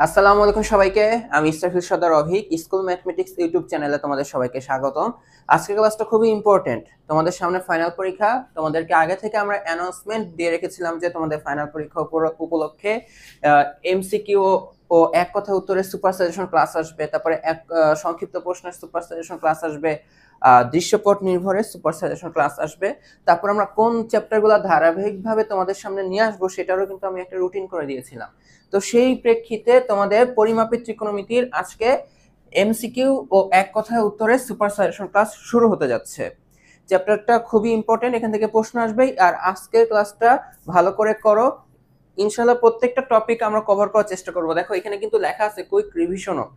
আসসালামু আলাইকুম সবাইকে। আমি ইস্তাফিল সর্দার অভিক, স্কুল ম্যাথমেটিক্স ইউটিউব চ্যানেলে তোমাদের সবাইকে স্বাগতম। আজকের ক্লাসটা খুবই ইম্পর্টেন্ট। তোমাদের সামনে ফাইনাল পরীক্ষা। তোমাদেরকে আগে থেকে আমরা অ্যানাউন্সমেন্ট দিয়ে রেখেছিলাম যে তোমাদের ফাইনাল পরীক্ষা উপলক্ষে এমসিকিউ ও এক কথা উত্তরের সুপার সাজেশন ক্লাস আসবে, তারপরে সংক্ষিপ্ত প্রশ্নের সুপার সাজেশন ক্লাস আসবে, দৃশ্যপট নির্ভরের সুপার সাজেশন ক্লাস আসবে। তারপর আমরা কোন চ্যাপ্টারগুলো ধারাবাহিকভাবে তোমাদের সামনে নিয়ে আসবো সেটারও কিন্তু আমি একটা রুটিন করে দিয়েছিলাম। তো সেই প্রেক্ষিতে তোমাদের পরিমাপের ত্রিকোণমিতির আজকে এমসিকিউ ও এক কথায় উত্তরের সুপার সাজেশন ক্লাস শুরু হতে যাচ্ছে। চ্যাপ্টারটা খুবই ইম্পর্টেন্ট, এখান থেকে প্রশ্ন আসবেই। আর আজকের ক্লাসটা ভালো করে করো, ইনশাআল্লাহ প্রত্যেকটা টপিক আমরা কভার করার চেষ্টা করব। দেখো এখানে কিন্তু লেখা আছে কুইক রিভিশনও।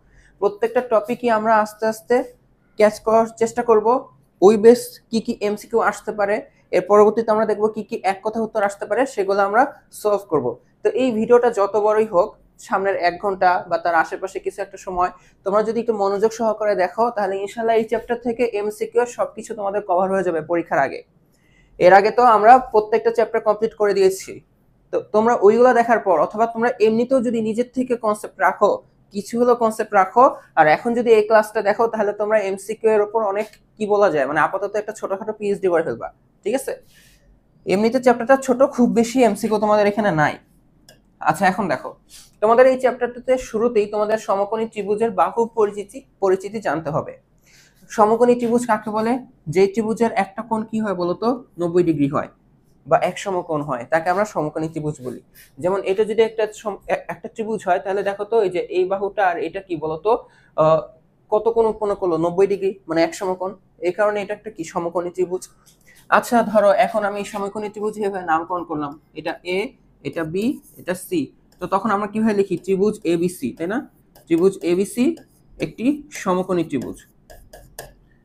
প্রত্যেকটা টপিকই আমরা আস্তে আস্তে ক্যাচ করার চেষ্টা করব। ওই বেস কি কি এমসিকিউ আসতে পারে, এর পরবর্তীতে আমরা দেখব কি কি এক কথা উত্তর আসতে পারে, সেগুলো আমরা সলভ করব। তো এই ভিডিওটা যত বড়ই হোক, সামনের 1 ঘন্টা বা তার আশেপাশে কিছু একটা সময় তোমরা যদি একটু মনোযোগ সহকারে দেখো, তাহলে ইনশাআল্লাহ এই চ্যাপ্টার থেকে এমসিকিউ সবকিছু তোমাদের কভার হয়ে যাবে পরীক্ষার আগে। এর আগে তো আমরা প্রত্যেকটা চ্যাপ্টার কমপ্লিট করে দিয়েছি। তো তোমরা ওইগুলো দেখার পর অথবা তোমরা এমনিতেও যদি নিজের থেকে কনসেপ্ট রাখো, কিছু হলো কনসেপ্ট রাখো, আর এখন যদি এই ক্লাসটা দেখো, তাহলে তোমরা এমসিকিউ এর উপর অনেক কি বলা যায়, মানে আপাতত একটা ছোটখাটো পিএইচডি করে ফেলবা। ঠিক আছে? এমনিতে চ্যাপ্টারটা ছোট, খুব বেশি এমসিকিউ তোমাদের এখানে নাই। আচ্ছা, এখন দেখো তোমাদের এই চ্যাপ্টারটাতে শুরুতেই তোমাদের সমকোণী ত্রিভুজের বাহু পরিচিতি জানতে হবে। সমকোণী ত্রিভুজ কাকে বলে? যে ত্রিভুজের একটা কোণ কি হয় বলতো, 90 ডিগ্রি হয় বা এক সমকোণ হয়, তাকে আমরা সমকোণী ত্রিভুজ বলি। যেমন এটা যদি একটা ত্রিভুজ হয়, তাহলে দেখো তো এই যে এই বাহুটা আর এটা কি বলতো, কত কোণ উৎপন্ন করলো? 90 ডিগ্রি, মানে এক সমকোণ। এই কারণে এটা একটা কি সমকোণী ত্রিভুজ। আচ্ছা ধরো এখন আমি সমকোণী ত্রিভুজ হিসেবে নামকরণ করলাম, এটা এ, এটা বি, এটা সি। তো তখন আমরা কিভাবে লিখি? ত্রিভুজ এবিসি, তাই না? ত্রিভুজ এবিসি একটি সমকোণী ত্রিভুজ,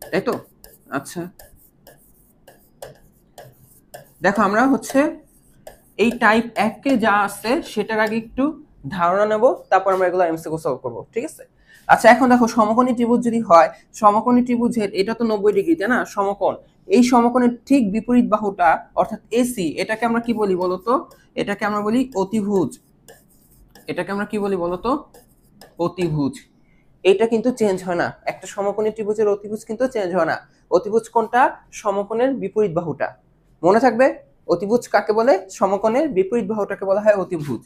তাই তো? আচ্ছা দেখো আমরা এই টাইপ 1 কে যা আছে সেটার আগে একটু ধারণা নেব, তারপর আমরা এগুলো এমসিকিউ সলভ করব। ঠিক আছে? আচ্ছা এখন দেখো সমকোণী ত্রিভুজ যদি হয়, সমকোণী ত্রিভুজের এটা তো 90 ডিগ্রি, তাই না? সমকোণ। এই সমকোণের ঠিক বিপরীত বাহুটা অর্থাৎ এসি, এটাকে আমরা কি বলি বলতো? এটাকে আমরা বলি অতিভুজ। এটাকে আমরা কি বলি বলতো? অতিভুজ। এটা কিন্তু চেঞ্জ হয় না। একটা সমকোণী ত্রিভুজের অতিভুজ কিন্তু চেঞ্জ হয় না। অতিভুজ কোনটা? সমকোণের বিপরীত বাহুটা। মনে থাকবে, অতিভুজ কাকে বলে? সমকোণের বিপরীত বাহুটাকে বলা হয় অতিভুজ।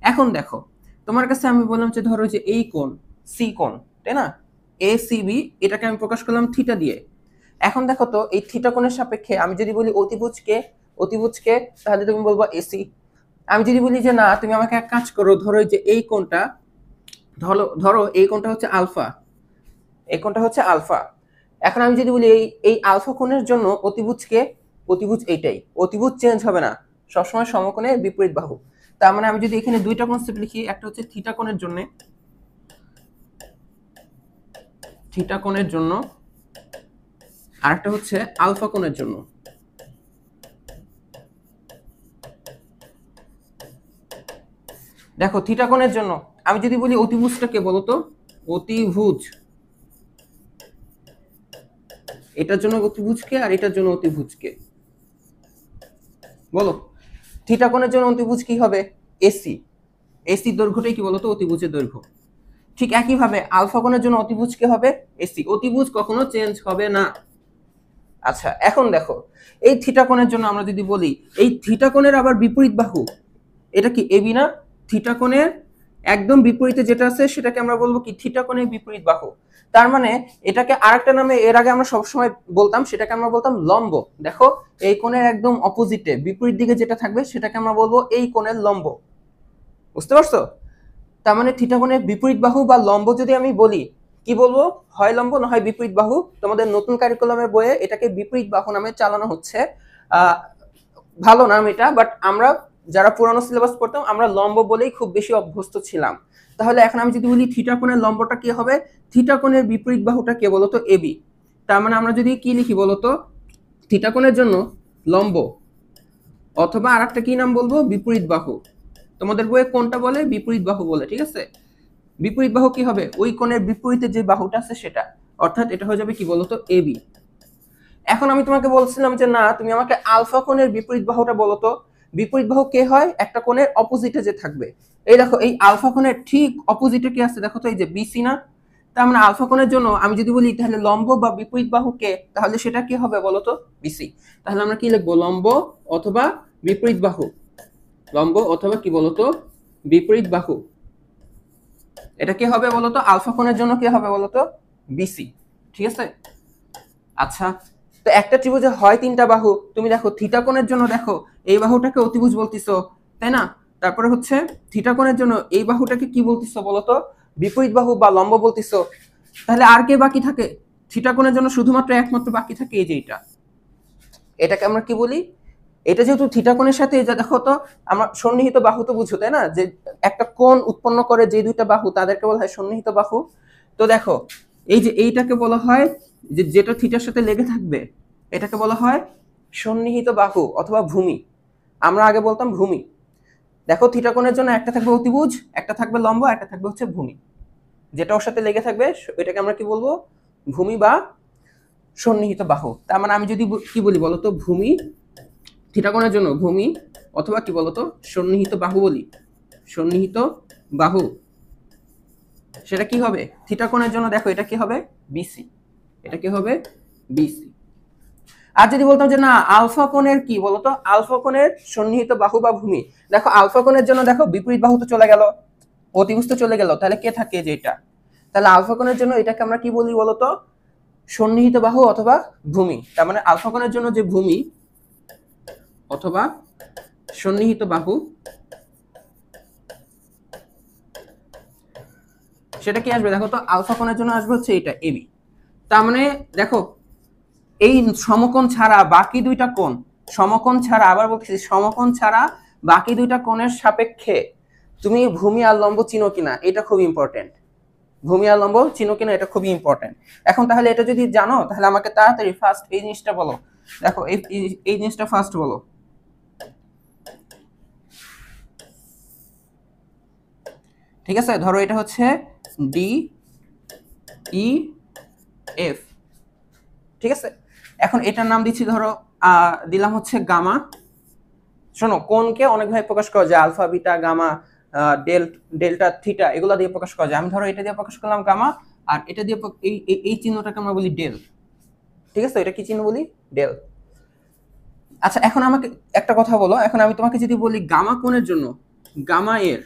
এখন দেখো তোমার কাছে আমি বললাম যে ধরো যে এই কোণ সি কোণ, তাই না? এ সি বি, এটাকে আমি প্রকাশ করলাম থিটা দিয়ে। এখন দেখো তো এই থিটা কোণের সাপেক্ষে আমি যদি বলি অতিভুজকে, তাহলে তুমি বলবো এসি। আমি যদি বলি যে না, তুমি আমাকে এক কাজ করো, ধরো যে এই কোণটা, ধরো এই কোণটা হচ্ছে আলফা, এই কোণটা হচ্ছে আলফা। এখন আমি যদি বলি এই এই আলফা কোণের জন্য অতিভুজ এইটাই, অতিভুজ চেঞ্জ হবে না, সবসময় সমকোণের বিপরীত বাহু। তার মানে আমি যদি এখানে দুইটা কনসেপ্ট লিখি, একটা হচ্ছে থিটা কোণের জন্য, আর একটা হচ্ছে আলফা কোণের জন্য। দেখো থিটা কোণের জন্য আমি যদি বলি অতিভুজটাকে বলতো অতিভুজ, এটার জন্য অতিভুজকে আর এটার জন্য অতিভুজকে বলো। থিটা কোণের জন্য অতিভুজ কি হবে? এসি। এসি দৈর্ঘ্যটাই কি বলতো? অতিভুজের দৈর্ঘ্য। ঠিক একইভাবে আলফা কোণের জন্য অতিভুজ কি হবে? এসি। অতিভুজ কখনো চেঞ্জ হবে না। আচ্ছা এখন দেখো এই থিটা কোণের জন্য আমরা যদি বলি এই থিটা কোণের আবার বিপরীত বাহু, এটা কি এবি না? থিটা কোণের একদম বিপরীতে যেটা আছে সেটাকে আমরা বলবো কি? থিটা কোণের বিপরীত বাহু। তার মানে এটাকে আরেকটা নামে এর আগে আমরা সবসময় বলতাম, সেটাকে আমরা বলতাম লম্ব। দেখো এই কোণের একদম অপোজিটে বিপরীত দিকে যেটা থাকবে সেটাকে আমরা বলবো এই কোণের লম্ব। বুঝতে পারছো? তার মানে থিটা কোণের বিপরীত বাহু বা লম্ব যদি আমি বলি, কি বলবো? হয় লম্ব না হয় বিপরীত বাহু। তোমাদের নতুন কারিকুলামের বইয়ে এটাকে বিপরীত বাহু নামে চালানো হচ্ছে। ভালো নাম এটা, বাট আমরা যারা পুরানো সিলেবাস পড়তাম আমরা লম্ব বলেই খুব বেশি অভ্যস্ত ছিলাম। তাহলে এখন আমি যদি বলি থিটা কোণের লম্বটা কি হবে? থিটা কোণের বিপরীত বাহুটা কে বলতো? এবি। তার মানে আমরা যদি কি লিখি বলতো? থিটা কোণের জন্য লম্ব, অথবা আরেকটা কি নাম বলবো? বিপরীত বাহু। তোমাদের বইয়ে কোনটা বলে? বিপরীত বাহু বলে। ঠিক আছে? বিপরীত বাহু কি হবে? ওই কোণের বিপরীতে যে বাহুটা আছে সেটা, অর্থাৎ এটা হয়ে যাবে কি বলতো? এবি। এখন আমি তোমাকে বলছিলাম যে না, তুমি আমাকে আলফা কোণের বিপরীত বাহুটা বলো তো। বিপরীত বাহু কে হয়? একটা কোণের অপোজিটে যে থাকবে। এই দেখো এই আলফা কোণের ঠিক অপোজিটে কি আছে দেখো তো, এই যে বিসি না। তার মানে আলফা কোণের জন্য আমি যদি বলি তাহলে লম্ব বা বিপরীত বাহু কে, তাহলে সেটা কি হবে বলো তো, বিসি। তাহলে আমরা কি লিখবো, লম্ব অথবা বিপরীত বাহু, লম্ব অথবা কি বলতো বিপরীত বাহু। এটা কি হবে বলতো, আলফা কোণের জন্য কি হবে বলতো, বিসি। ঠিক আছে। আচ্ছা, তো একটা ত্রিভুজে হয় তিনটা বাহু, তুমি দেখো থিটা কোণের জন্য দেখো এই বাহুটাকে অতিভুজ বলতিছো, তাই না? তারপরে হচ্ছে থিটা কোণের জন্য এই বাহুটাকে কি বলতিছো বলতো, বিপরীত বাহু বা লম্ব বলতিছো। তাহলে আর কে বাকি থাকে, থিটা কোণের জন্য শুধুমাত্র একমাত্র বাকি থাকে এই যে এটা, এটাকে আমরা কি বলি, এটা যেহেতু থিটা কোণের সাথে এই যে দেখো তো, আমরা সন্নিহিত বাহু তো বুঝো তাই না, যে একটা কোণ উৎপন্ন করে যে দুইটা বাহু তাদেরকে বলা হয় সন্নিহিত বাহু। তো দেখো এই যে এইটাকে বলা হয় যে যেটা থিটার সাথে লেগে থাকবে, এটাকে বলা হয় সন্নিহিত বাহু অথবা ভূমি। আমরা আগে বলতাম ভূমি। দেখো থিটা কোণের জন্য একটা থাকবে অতিভুজ, একটা থাকবে লম্ব, একটা থাকবে হচ্ছে ভূমি। যেটা ওর সাথে লেগে থাকবে এটাকে আমরা কি বলবো, ভূমি বা সন্নিহিত বাহু। তার মানে আমি যদি কি বলি বলতো, ভূমি, থিটা কোণের জন্য ভূমি অথবা কি বলতো সন্নিহিত বাহু বলি, সন্নিহিত বাহু, সেটা কি হবে থিটা কোণের জন্য, দেখো এটা কি হবে বিসি, এটা কি হবে বিসি। আর যদি বলতাম যে না আলফা কোণের কি বলতো, আলফা কোণের সন্নিহিত বাহু বা ভূমি, দেখো আলফা কোণের জন্য দেখো বিপরীত বাহু তো চলে গেল, অতিভুজ তো চলে গেল, তাহলে কে থাকে যে এটা, তাহলে আলফা কোণের জন্য এটাকে আমরা কি বলি বলতো, সন্নিহিত বাহু অথবা ভূমি। তার মানে আলফা কোণের জন্য যে ভূমি অথবা সন্নিহিত বাহু, সেটা কি আসবে দেখো তো, আলফা কোণের জন্য আসবে হচ্ছে এটা এবি। তার মানে দেখো এই সমকোণ ছাড়া বাকি দুইটা কোণ, সমকোণ ছাড়া, আবার বলতেছি সমকোণ ছাড়া বাকি দুইটা কোণের সাপেক্ষে তুমি ভূমি আর লম্ব চিনো কিনা, এটা খুব ইম্পর্টেন্ট। ভূমি আর লম্ব চিনো কিনা এটা খুবই ইম্পর্টেন্ট। এখন তাহলে এটা যদি জানো তাহলে আমাকে তাড়াতাড়ি ফার্স্ট এই জিনিসটা বলো, দেখো এই জিনিসটা ফার্স্ট বলো। ঠিক আছে, ধরো এটা হচ্ছে ডি ই এফ। ঠিক আছে, এখন এটার নাম দিচ্ছি ধরো দিলাম হচ্ছে গামা। শোনো কোনকে অনেকভাবে প্রকাশ করা যায়, alpha beta gamma delta theta এগুলো দিয়ে প্রকাশ করা যায়। আমি ধরো এটা দিয়ে প্রকাশ করলাম গামা, আর এটা দিয়ে এই চিহ্নটাকে আমরা বলি ডেল। ঠিক আছে, এটা কি চিহ্ন বলি, ডেল। আচ্ছা এখন আমাকে একটা কথা বলো, এখন আমি তোমাকে যদি বলি গামা কোণের জন্য গামা এর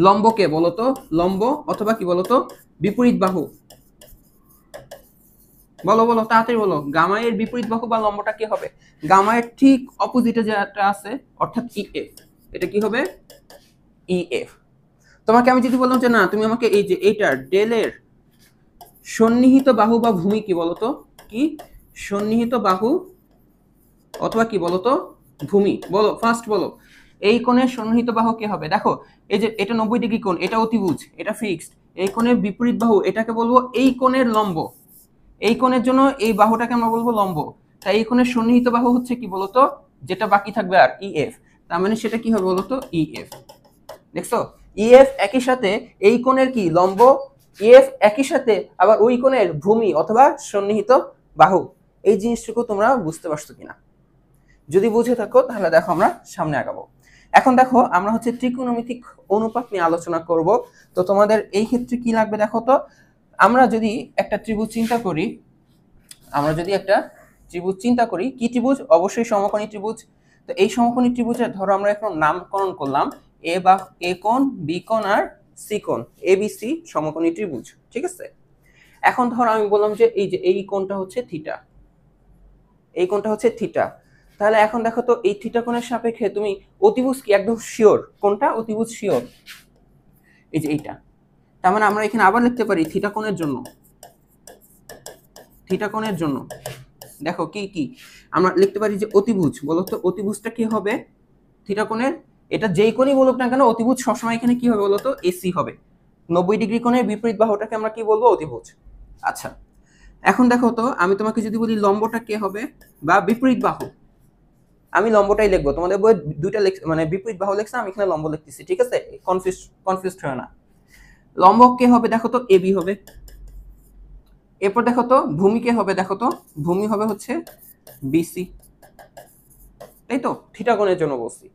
লম্বকে বলতো, লম্ব অথবা কি বলতো বিপরীত বাহু, বলো বলো তাড়াতাড়ি বলো, গামা এর বিপরীত বাহু বা লম্বটা কি হবে, গামা এর ঠিক অপোজিটে যেটা আছে অর্থাৎ ইএফ, এটা কি হবে ইএফ। তোমাকে আমি যদি বললাম যে না তুমি আমাকে এই যে এইটার ডেলের সন্নিহিত বাহু বা ভূমি কি বলতো, কি সন্নিহিত বাহু অথবা কি বলতো ভূমি, বলো ফার্স্ট বলো এই কোণের সন্নিহিত বাহু কি হবে। দেখো এই যে এটা 90 ডিগ্রি কোণ, এটা অতিভুজ, এটা ফিক্সড। এই কোণের বিপরীত বাহু এটাকে বলবো এই কোণের লম্ব, এই কোণের জন্য এই বাহুটাকে আমরা বলবো লম্ব। তাই এই কোণের সন্নিহিত বাহু হচ্ছে কি বলতো, যেটা বাকি থাকবে আর ইএফ, তার মানে সেটা কি হবে বলতো ইএফ। দেখছো ইএফ একই সাথে এই কোণের কি লম্ব, ইএফ একই সাথে আবার ওই কোণের ভূমি অথবা সন্নিহিত বাহু। এই জিনিসটুকু তোমরা বুঝতে পারছো কিনা, যদি বুঝে থাকো তাহলে দেখো আমরা সামনে আগাবো। এখন দেখো আমরা হচ্ছে ত্রিকোণমিতিক অনুপাত নিয়ে আলোচনা করব। তো তোমাদের এই ক্ষেত্রে কি লাগবে দেখো তো, আমরা যদি একটা ত্রিভুজ চিন্তা করি, আমরা যদি একটা ত্রিভুজ চিন্তা করি, কি ত্রিভুজ, অবশ্যই সমকোণী ত্রিভুজ। তো এই সমকোণী ত্রিভুজের ধরো আমরা এখন নামকরণ করলাম এ বা এ কোণ, বি কোণ আর সি কোণ, এ বি সি সমকোণী ত্রিভুজ। ঠিক আছে, এখন ধরো আমি বললাম যে এই যে এই কোণটা হচ্ছে থিটা, এই কোণটা হচ্ছে থিটা। তাহলে এখন দেখো তো এই থিটা কোণের সাপেক্ষে তুমি অতিভুজ কি একদম শিওর, কোনটা অতিভুজ শিওর, এই যে এইটা। তার মানে আমরা এখানে আবার লিখতে পারি থিটা কোণের জন্য, থিটা কোণের জন্য দেখো কি কি আমরা লিখতে পারি যে অতিভুজ, বলতো অতিভুজটা কি হবে থিটা কোণের, এটা যেই কোণই বলুক না কেন অতিভুজ সবসময় এখানে কি হবে বলতো এসি হবে। 90 ডিগ্রি কোণের বিপরীত বাহুটাকে আমরা কি বলবো অতিভুজ। আচ্ছা এখন দেখো তো আমি তোমাকে যদি বলি লম্বটা কে হবে বা বিপরীত বাহু, আমি লম্বটাই লিখবো, তোমাদের বই দুইটা মানে বিপরীত বাহু লিখছে, আমি এখানে লম্ব লিখতেছি। ঠিক আছে, কনফিউজড হয় না। লম্ব কে হবে দেখো তো এবি হবে। এরপর দেখো তো ভূমি কে হবে, দেখো তো ভূমি হবে হচ্ছে বিসি, তাই তো থিটা কোণের জন্য বলছি।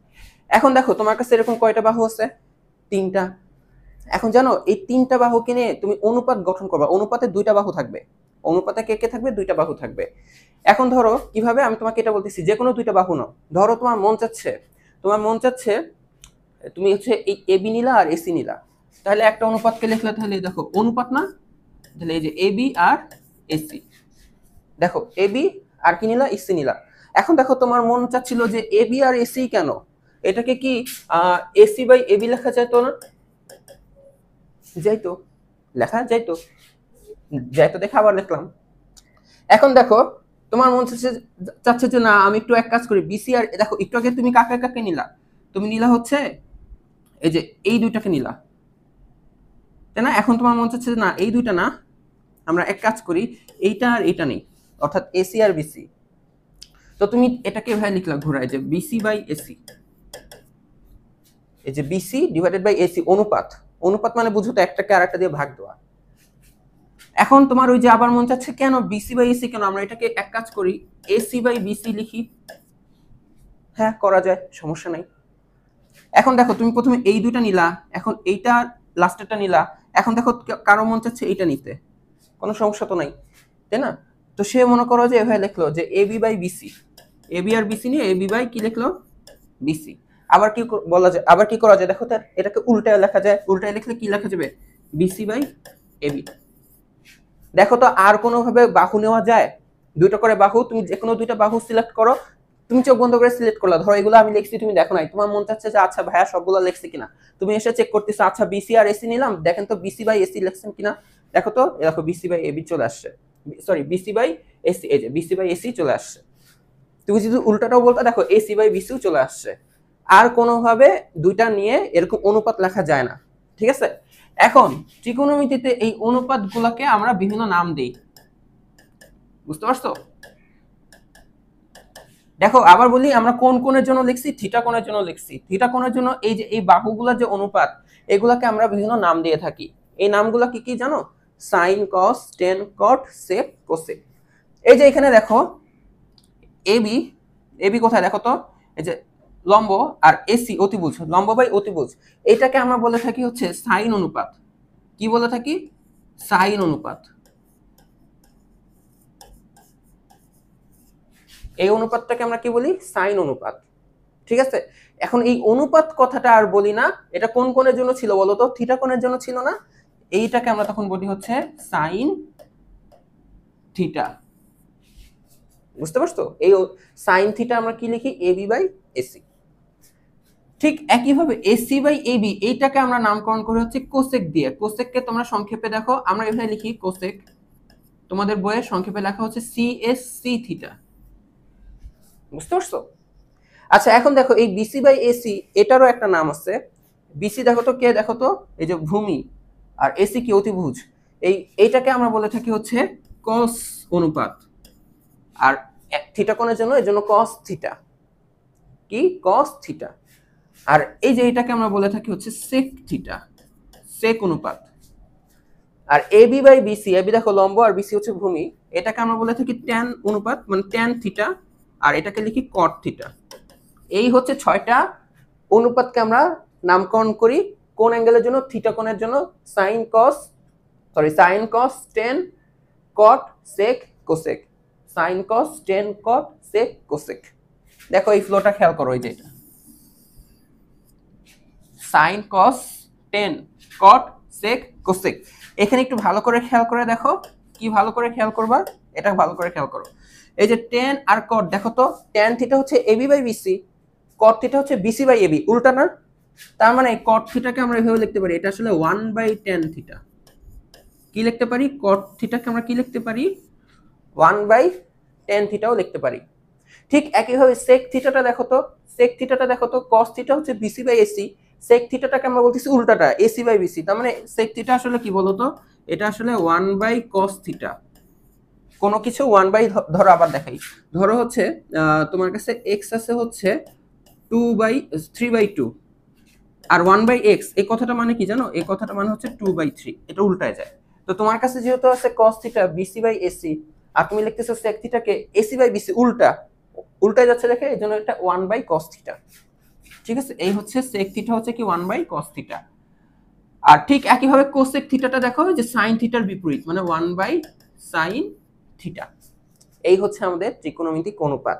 এখন দেখো তোমার কাছে এরকম কয়টা বাহু আছে, তিনটা। এখন জানো এই তিনটা বাহুকে নিয়ে তুমি অনুপাত গঠন করবা, অনুপাতে দুইটা বাহু থাকবে, অনুপাতে কে কে থাকবে, দুইটা বাহু থাকবে। এখন ধরো কিভাবে, আমি তোমাকে এটা বলতেছি, যে কোনো দুইটা বাহু নাও, ধরো তোমার মন চাচ্ছে তুমি হচ্ছে এই এবি নিলা আর এসি নিলা, তাহলে একটা অনুপাতকে লিখলে, তাহলে দেখো অনুপাত না, তাহলে এই যে এবি আর এসি, দেখো এবি আর কি নিলা, এসি নিলা। এখন দেখো তোমার মন চাচ্ছিল যে এবি আর এসি কেন, এটাকে কি এসি বাই এবি লেখা যাইতো না? যাইতো, লেখা যাইতো, যাইতো দেখে আবার লিখলাম। এখন দেখো তোমার মন চাচ্ছে যে না আমি একটু এক কাজ করি, বিসি আর, দেখো একটু আগে তুমি কাকে কাকে নিলা, তুমি নিলা হচ্ছে এই যে এই দুইটাকে নিলা, তাই না? এখন তোমার মন চাচ্ছে যে না এই দুইটা না, আমরা এক কাজ করি, এইটা আর এইটা নেই, অর্থাৎ এসি আর বিসি। তো তুমি এটাকে ভাই লিখলা ঘুরায় যে বিসি বাই এসি, এই যে বিসি ডিভাইডেড বাই এসি, অনুপাত। অনুপাত মানে বুঝো তো একটাকে আরেকটা দিয়ে ভাগ দেওয়া। এখন তোমার ওই যে আবার মন চাচ্ছে কেন বিসি বাই এসি কেন, আমরা এটাকে এক কাজ করি, এসি বাই বিসি লিখি। হ্যাঁ করা যায়, সমস্যা নাই। এখন দেখো তুমি প্রথমে এই দুইটা নিলা, এখন এইটা লাস্টেরটা নিলা, এখন দেখো কারো মন চাচ্ছে এইটা নিতে, কোনো সমস্যা তো নাই, তাই না? তো সে মনে করো যে এভাবে লিখলো যে এবি বাই বিসি, এবি আর বিসি নিয়ে এবি বাই কি লিখলো, বিসি। আবার কি বলা যায়, আবার কি করা যায়, দেখো তার এটাকে উল্টায় লেখা যায়, উল্টায় লিখলে কি লেখা যাবে, বিসি বাই এবি। দেখো তো আর কোনো ভাবে বাহু নেওয়া যায়, দুইটা করে বাহু, তুমি যে কোনো দুইটা বাহু সিলেক্ট করো, তুমি চোখ বন্ধ করে সিলেক্ট করলা, ধরো এগুলো আমি লিখছি তুমি দেখো নাই, তোমার মন চাচ্ছে যে আচ্ছা ভাইয়া সবগুলো লিখছি কিনা, তুমি এসে চেক করতেছো, আচ্ছা বিসি আর এসি নিলাম, দেখেন তো বিসি বাই এসি লিখছেন কিনা, দেখো তো দেখো বিসি বাই এবি চলে আসছে, সরি বিসি বাই এসি, এই যে বিসি বাই এসি চলে আসছে। তুমি যদি উল্টাটাও বলতে, দেখো এসি বাই বিসিও চলে আসছে। আর কোনোভাবে দুইটা নিয়ে এরকম অনুপাত লেখা যায় না, ঠিক আছে? এখন ত্রিকোণমিতিতে এই অনুপাত গুলাকে আমরা বিভিন্ন নাম দিই, বুঝতে পারছো? দেখো আবার বলি, আমরা কোন কোণের জন্য লিখছি, থিটা কোণের জন্য লিখছি। থিটা কোণের জন্য এই যে এই বাহুগুলোর যে অনুপাত, এগুলাকে আমরা বিভিন্ন নাম দিয়ে থাকি। এই নামগুলো কি কি জানো? Sign, cos, tan, cot, sec, cosec. এই যে এখানে দেখো এবি, এবি কোথায় দেখো তো, এই যে লম্ব, আর এসি অতিভুজ, লম্ব বাই অতিভুজ, এটাকে আমরা বলে থাকি হচ্ছে সাইন অনুপাত। কি বলে থাকি? সাইন অনুপাত। এই অনুপাতটাকে আমরা কি বলি? সাইন অনুপাত, ঠিক আছে? এখন এই অনুপাত কথাটা আর বলি না, এটা কোন কোণের জন্য ছিল বলো তো? থিটা কোণের জন্য ছিল না? এইটাকে আমরা তখন বলি হচ্ছে সাইন থিটা, বুঝতে পারছো? এই সাইন থিটা আমরা কি লিখি? AB by AC. ঠিক একইভাবে এসি বাই এবি এইটাকে আমরা নামকরণ করে হচ্ছে কোসেক দিয়ে। কোসেককে তোমরা সংক্ষেপে দেখো, আমরা এভাবে লিখি কোসেক, তোমাদের বইয়ে সংক্ষেপে লেখা হচ্ছে সিএসসি থিটা, বুঝতে পারছো? আচ্ছা এখন দেখো এই বিসি বাই এসি এটারও একটা নাম আছে। বিসি দেখো তো কে, দেখো তো এই যে ভূমি, আর এসি কি? অতিভুজ। এইটাকে আমরা বলে থাকি হচ্ছে কস অনুপাত, আর থিটা কোণের জন্য এর জন্য কস থিটা, কি কস থিটা। আর এই যে এটাকে আমরা বলে থাকি হচ্ছে সেক থিটা, সেক অনুপাত। আর এবি বাই বিসি, এবি দেখো লম্ব আর বিসি হচ্ছে ভূমি, এটাকে আমরা বলে থাকি ট্যান অনুপাত, মানে ট্যান থিটা, আর এটাকে লিখি কট থিটা। এই হচ্ছে 6টা অনুপাতকে আমরা নামকরণ করি কোন অ্যাঙ্গেলের জন্য? থিটা কোণের জন্য। Sine cos, sine cos tan cot sec cosec, sine cos tan cot sec cosec. দেখো এই ফ্লোটা খেয়াল করো, এই যে এটা sine cos tan cot sec cosec. এখানে একটু ভালো করে খেয়াল করে দেখো, কি ভালো করে খেয়াল করবা, এটা ভালো করে খেয়াল করো। এই যে টেন আর কট, দেখো তো ট্যান থিটা হচ্ছে AB by BC, cot theta হচ্ছে বিসি বাই এবি, উল্টা না? তার মানে কট থিটাকে আমরা এভাবে লিখতে পারি, এটা আসলে 1/tan থিটা। কি লিখতে পারি? কট থিটাকে আমরা কি লিখতে পারি? 1/tan থিটাও লিখতে পারি। ঠিক একইভাবে সেক থিটাটা দেখো তো, সেক থিটাটা দেখো তো, কস থিটা হচ্ছে বিসি বাই এসি, সেক থিটাটাকে আমরা বলতেছি উল্টাটা, এসি বাই বিসি। তার মানে সেক থিটা আসলে কি বলতো? এটা আসলে 1/cos থিটা। কোনো কিছু 1/, ধরো আবার দেখাই, ধরো হচ্ছে তোমার কাছে এক্স আছে হচ্ছে 3/2, আর 1/x, এই কথাটা মানে কি জানো? এই কথাটা মানে হচ্ছে 2/3, এটা উল্টায় যায়। তো তোমার কাছে যেহেতু আছে cos theta BC by AC, আর তুমি লিখতেছো sec থিটাকে এসি বাই বিসি, উল্টায় যাচ্ছে দেখে, এই জন্য এটা 1/cos থিটা, ঠিক আছে? এই হচ্ছে sec থিটা হচ্ছে কি 1/cos থিটা। আর ঠিক একইভাবে কোসেক থিটাটা দেখো যে সাইন থিটার বিপরীত, মানে 1/sin থিটা। এই হচ্ছে আমাদের ত্রিকোণমিতিক অনুপাত।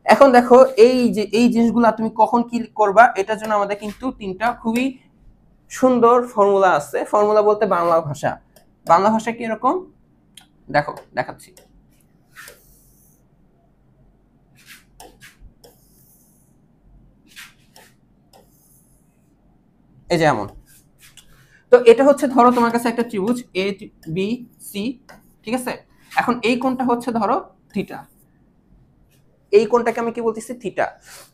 এখন দেখো এই যে এই জিনিসগুলো তুমি কখন কি করবা, এটার জন্য আমাদের কিন্তু তিনটা খুবই সুন্দর ফর্মুলা আছে। ফর্মুলা বলতে বাংলা ভাষা, বাংলা ভাষা কি এরকম দেখো দেখাচ্ছি। এই যে এমন, তো এটা হচ্ছে ধরো তোমার কাছে একটা ত্রিভুজ এ বি সি, ঠিক আছে। এখন এই কোণটা হচ্ছে ধরো থিটা, এই কোণটাকে আমি কি বলতেছি থিটা।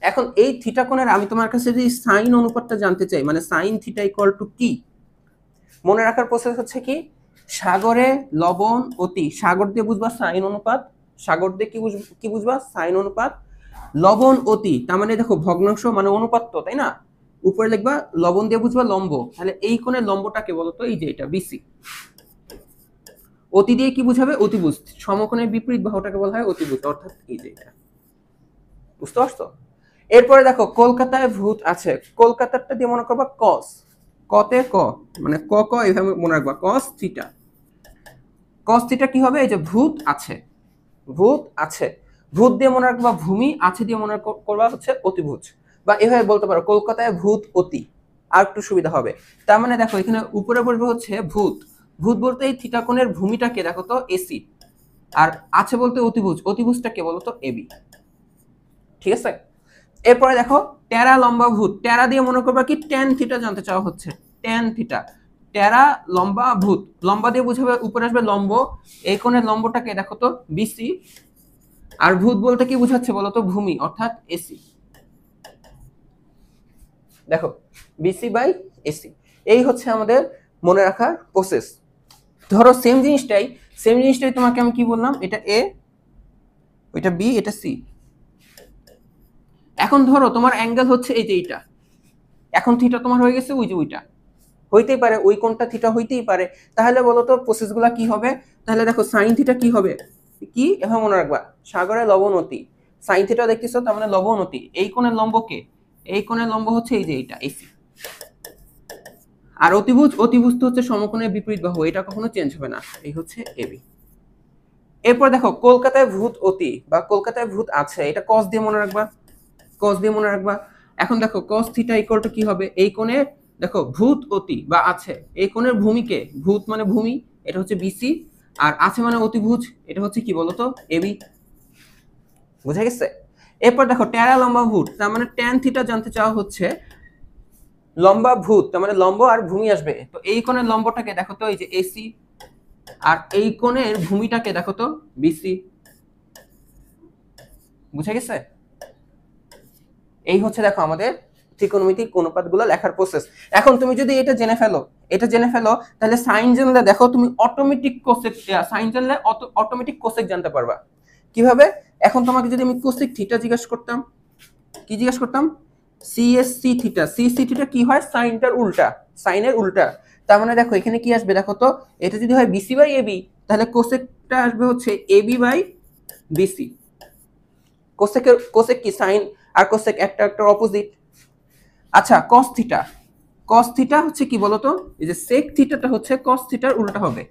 এখন এই থিটা কোণের আমি তোমার কাছে যদি সাইন অনুপাতটা জানতে চাই, মানে সাইন থিটা ইকুয়াল টু কি, মনে রাখার প্রসেস হচ্ছে কি, সাগরে লবণ অতি, সাগর দিয়ে বুঝবা সাইন অনুপাত, সাগর দিয়ে কি বুঝবা সাইন অনুপাত, লবণ অতি তার মানে দেখো ভগ্নাংশ মানে অনুপাত তো, তাই না, উপরে লিখবা লবণ দিয়ে বুঝবা লম্ব, তাহলে এই কোণের লম্বটাকে বলতো এই যে এটা বিসি, অতি দিয়ে কি বুঝাবে অতিভুজ, সমকোণের বিপরীত বাহুটাকে বলা হয় অতিভুজ, অর্থাৎ এই যে এটা, বুঝতে পারছো। এরপরে দেখো কলকাতায় ভূত আছে, কলকাতারটা দিয়ে মনে করবা কস, কতে ক মানে ক ক এইভাবে মনে রাখবা কস থিটা, কস থিটা কি হবে এই যে ভূত আছে, ভূত আছে, ভূত দিয়ে মনে রাখবা ভূমি, আছে দিয়ে মনে করবা হচ্ছে অতিভুজ, বা এভাবে বলতে পারো কলকাতায় ভূত অতি, আর একটু সুবিধা হবে। তার মানে দেখো এখানে উপরে বলবো হচ্ছে ভূত, ভূত বলতে এই থিটা কোণের ভূমিটাকে দেখো তো এসি, আর আছে বলতে অতিভুজ, অতিভুজটাকে বলতো এবি, ঠিক আছে। এরপরে দেখো টেরা লম্বা ভূত, টেরা দিয়ে মনে করবা কি ট্যান থিটা জানতে চাওয়া হচ্ছে, ট্যান থিটা, টেরা লম্বা ভূত, লম্বা দিয়ে বুঝাবে উপরে আসবে লম্ব, এই কোণের লম্বটাকে দেখো তো বিসি, আর ভূত বলতে কি বুঝাচ্ছে বলতো ভূমি, অর্থাৎ এসি, দেখো বিসি বাই এসি। এই হচ্ছে আমাদের মনে রাখার প্রসেস। ধরো সেম জিনিসটাই তোমাকে আমি কি বললাম, এটা এ, ওইটা বি, এটা সি। এখন ধরো তোমার অ্যাঙ্গেল হচ্ছে এই যে এইটা, এখন থিটা তোমার হয়ে গেছে ওই যে ওইটা, হইতেই পারে ওই কোণটা থিটা হইতেই পারে, তাহলে বলো তো প্রসেসগুলো কি হবে। তাহলে দেখো সাইন থিটা কি হবে, কি এখন মনে রাখবা সাগরে লবণ অতি, সাইন থিটা দেখতেছো তার মানে লবণ অতি, এই কোণের লম্ব কে, এই কোণের লম্ব হচ্ছে এই যে এইটা এসি, আর অতিভুজ তো হচ্ছে সমকোণের বিপরীত বাহু, এটা কখনো চেঞ্জ হবে না, এই হচ্ছে এবি। এরপর দেখো কলকাতায় ভূত অতি বা কলকাতায় ভূত আছে, এটা কস দিয়ে মনে রাখবা, কস দিয়ে মনে রাখবা। এখন দেখো কস থিটা ইকুয়াল টু কি হবে, এই কোণে দেখো ভূত অতি বা আছে, এই কোণের ভূমিকে, ভূত মানে ভূমি, এটা হচ্ছে বিসি, আর আছে মানে অতিভুজ, এটা হচ্ছে কি বলতো এবি, বুঝা গেছে। এরপর দেখো টেরা লম্বা ভূত, তার মানে ট্যান থিটা জানতে চাওয়া হচ্ছে, লম্বা ভূত তার মানে লম্ব আর ভূমি আসবে, তো এই কোণের লম্বটাকে দেখো তো এই যে এসি, আর এই কোণের ভূমিটাকে দেখো তো বিসি, বুঝা গেছে। এই হচ্ছে দেখো আমাদের ত্রিকোণমিতিক অনুপাতগুলো লেখার প্রসেস। এখন তুমি যদি এটা জেনে ফেলো তাহলে সাইন জানলে দেখো তুমি অটোমেটিক কোসেক, সাইন জানলে অটোমেটিক কোসেক জানতে পারবা। কিভাবে, এখন তোমাকে যদি আমি কোসেক থিটা জিজ্ঞাসা করতাম, কি জিজ্ঞাসা করতাম, সিএসসি থিটা, সিএসসি থিটা কি হয় সাইনটার উল্টা, সাইনের উল্টা, তার মানে দেখো এখানে কি আসবে দেখো তো, এটা যদি হয় বিসি বাই এবি তাহলে কোসেকটা আসবে হচ্ছে এবি বাই বিসি। কোসেক কি সাইন আর কোসেক একটা অপোজিট। আচ্ছা কস থিটা হচ্ছে কি বলতো, এই যে সেক থিটাটা হচ্ছে কস থিটার উল্টা হবে,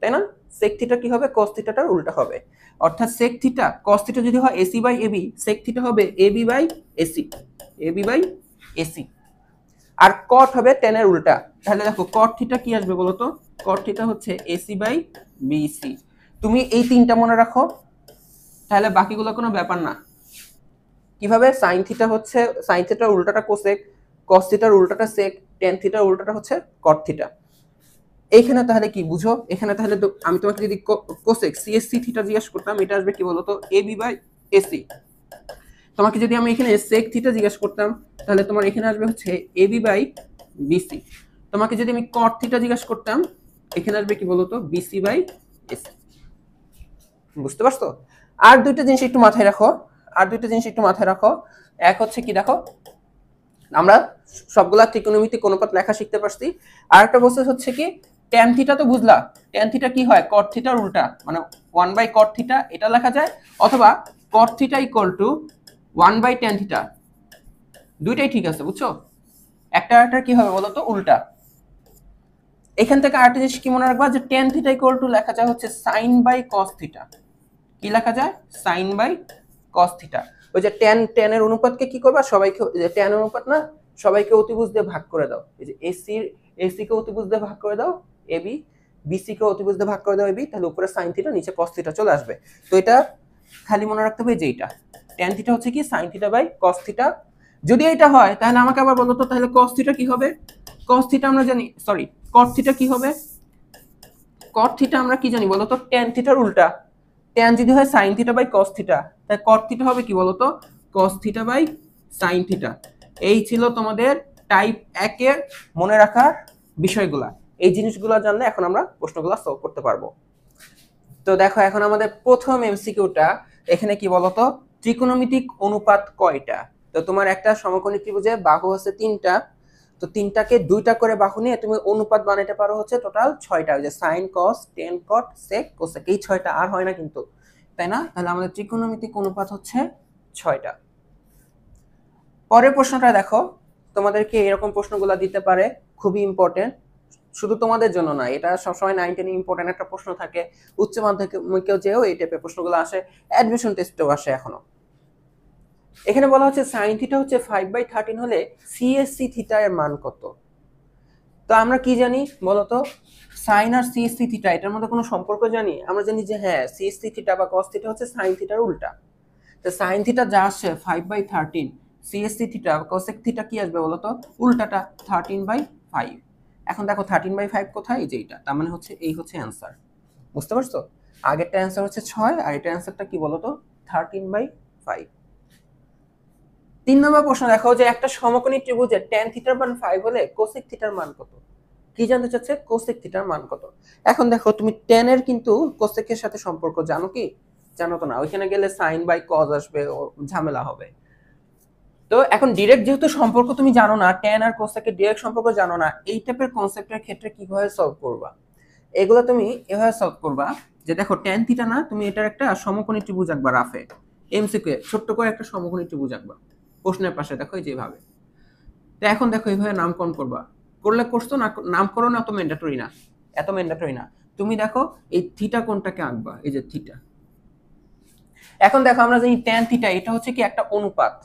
তাই না, সেক থিটা কি হবে কস থিটাটার উল্টা হবে, অর্থাৎ সেক থিটা কস থিটা যদি হয় AC by AB, sec theta হবে AB by AC, AB by AC. আর কট হবে tan এর উল্টা, তাহলে দেখো কট থিটা কি আসবে বলতো, কট থিটা হচ্ছে এসি বাই বিসি। তুমি এই তিনটা মনে রাখো, তাহলে বাকিগুলো কোনো ব্যাপার না। কিভাবে, সাইন থিটা হচ্ছে, সাইন থিটার উল্টাটা কোসেক, কস থিটার উল্টাটা সেক, ট্যান থিটার উল্টাটা হচ্ছে কট থিটা। এইখানে তাহলে কি বুঝো, এখানে তাহলে আমি তোমাকে যদি কোসেক সিএসসি থিটা জিজ্ঞাসা করতাম, এটা আসবে কি বলতো এবি বাই এসি। তোমাকে যদি আমি এখানে সেক থিটা জিজ্ঞাসা করতাম তাহলে তোমার এখানে আসবে হচ্ছে এবি বাই বিসি। তোমাকে যদি আমি কট থিটা জিজ্ঞাসা করতাম এখানে আসবে কি বলতো বিসি বাই এসি। বুঝতে পারছো। আর দুইটা জিনিস একটু মাথায় রাখো, এক হচ্ছে কি দেখো আমরা সবগুলা ত্রিকোণমিতিক অনুপাত লেখা শিখতে পারছি। আর একটা প্রসেস হচ্ছে কি ট্যান থিটা তো বুঝলা, ট্যান থিটা কি হয় কট থিটার উল্টা, মানে 1/cot থিটা এটা লেখা যায়, অথবা cot theta equal two 1/tan theta, দুইটাই ঠিক আছে বুঝছো। একটা কি হবে বলতো উল্টা, এখান থেকে আরেকটা জিনিস কি মনে রাখবা যে tan থিটা ইকুয়াল টু লেখা যায় হচ্ছে sin বাই cos থিটা। কি লেখা যায়? sin by cos theta. ওই যে tan এর অনুপাতকে কি করবা, সবাইকে যে tan এর অনুপাত না, সবাইকে অতিভুজ দিয়ে ভাগ করে দাও। এই যে AC কে অতিভুজ দিয়ে ভাগ করে দাও AB, BC কে অতিভুজ দিয়ে ভাগ করে দাও AB, তাহলে উপরে sin থিটা নিচে cos থিটা চলে আসবে। তো এটা খালি মনে রাখতে হবে যে এটা tan থিটা হচ্ছে কি sin theta by cos theta. যদি এটা হয় তাহলে আমাকে আবার বলো তো, তাহলে cos থিটা কি হবে? cos থিটা আমরা জানি, সরি cot থিটা কি হবে? cot থিটা আমরা কি জানি বলো তো? tan থিটার উল্টা। tan যদি হয় sin theta by cos theta, তাহলে cot থিটা হবে কি বলো তো? cos theta by sin theta. এই ছিল তোমাদের টাইপ 1 এর মনে রাখার বিষয়গুলা। এই জিনিসগুলো জানলে এখন আমরা প্রশ্নগুলো সলভ করতে পারবো। তো দেখো এখন আমাদের প্রথম এমসিকিউটা এখানে কি বলতো, ত্রিকোণমিতিক অনুপাত কয়টা? তো তোমার একটা সমকোণী ত্রিভুজে বাহু আছে 3টা, তো 3টাকে 2টা করে বাহু নিয়ে তুমি অনুপাত বানাইতে পারো হচ্ছে টোটাল 6টা, ওই যে sin cos tan cot sec cosec, এই 6টা আর হয় না কিন্তু, তাই না? তাহলে আমাদের ত্রিকোণমিতিক অনুপাত হচ্ছে 6টা। পরের প্রশ্নটা দেখো, তোমাদেরকে এরকম প্রশ্নগুলো দিতে পারে, খুবই ইম্পর্টেন্ট, শুধু তোমাদের জন্য না, এটা সবসময় 9 10 ইম্পর্টেন্ট একটা প্রশ্ন থাকে। উচ্চ মাধ্যমিকেও যেও এই টাইপের প্রশ্নগুলো আসে, অ্যাডমিশন টেস্টেও আসে এখনো। এখানে বলা হচ্ছে sin থিটা হচ্ছে 5/13 হলে CSC থিটা এর মান কত? তো আমরা কি জানি বলতো, sin আর CSC থিটা এটার মধ্যে কোনো সম্পর্ক জানি? আমরা জানি যে হ্যাঁ, CSC থিটা বা cos থিটা হচ্ছে sin থিটার উল্টা। তো sin থিটা যা আসছে 5/13, CSC থিটা বা cosec থিটা কি আসবে বলতো? উল্টাটা 13/5। এখন দেখো 13/5 কোথায়? এই যে এটা, তার মানে হচ্ছে এই হচ্ছে অ্যানসার। বুঝতে পারছো? আগেরটা অ্যানসার হচ্ছে 6 আর এটা অ্যানসারটা কি বলতো? 13/5। 3 নম্বর প্রশ্ন দেখো যে একটা সমকোণী ত্রিভুজের tan থিটার মান 5 হলে cosec থিটার মান কত? কি জানতে চাচ্ছে? cosec থিটার মান কত। এখন দেখো তুমি tan এর কিন্তু cosec এর সাথে সম্পর্ক জানো কি? জানো তো না, ওইখানে গেলে sin বাই cos আসবে, ঝামেলা হবে। তো এখন ডাইরেক্ট যেহেতু সম্পর্ক তুমি জানো না, tan আর cosec এর ডাইরেক্ট সম্পর্ক জানো না, এই টাইপের কনসেপ্টের ক্ষেত্রে কিভাবে সলভ করবা? এগুলো তুমি এভাবে সলভ করবা যে দেখো tan থিটা না, তুমি এটার একটা সমকোণী ত্রিভুজ আঁকবা রাফে, এমসিকিউ ছোট্ট করে একটা সমকোণী ত্রিভুজ আঁকবা প্রশ্নের পাশে, দেখো যেভাবে। তো এখন দেখো এইভাবে নামকরণ করবা, করলে করছো না, নামকরণ এত ম্যান্ডেটরি না, এত ম্যান্ডেটরি না। তুমি দেখো এই থিটা কোণটাকে আঁকবা, এই যে থিটা। এখন দেখো আমরা জানি tan থিটা এটা হচ্ছে কি একটা অনুপাত।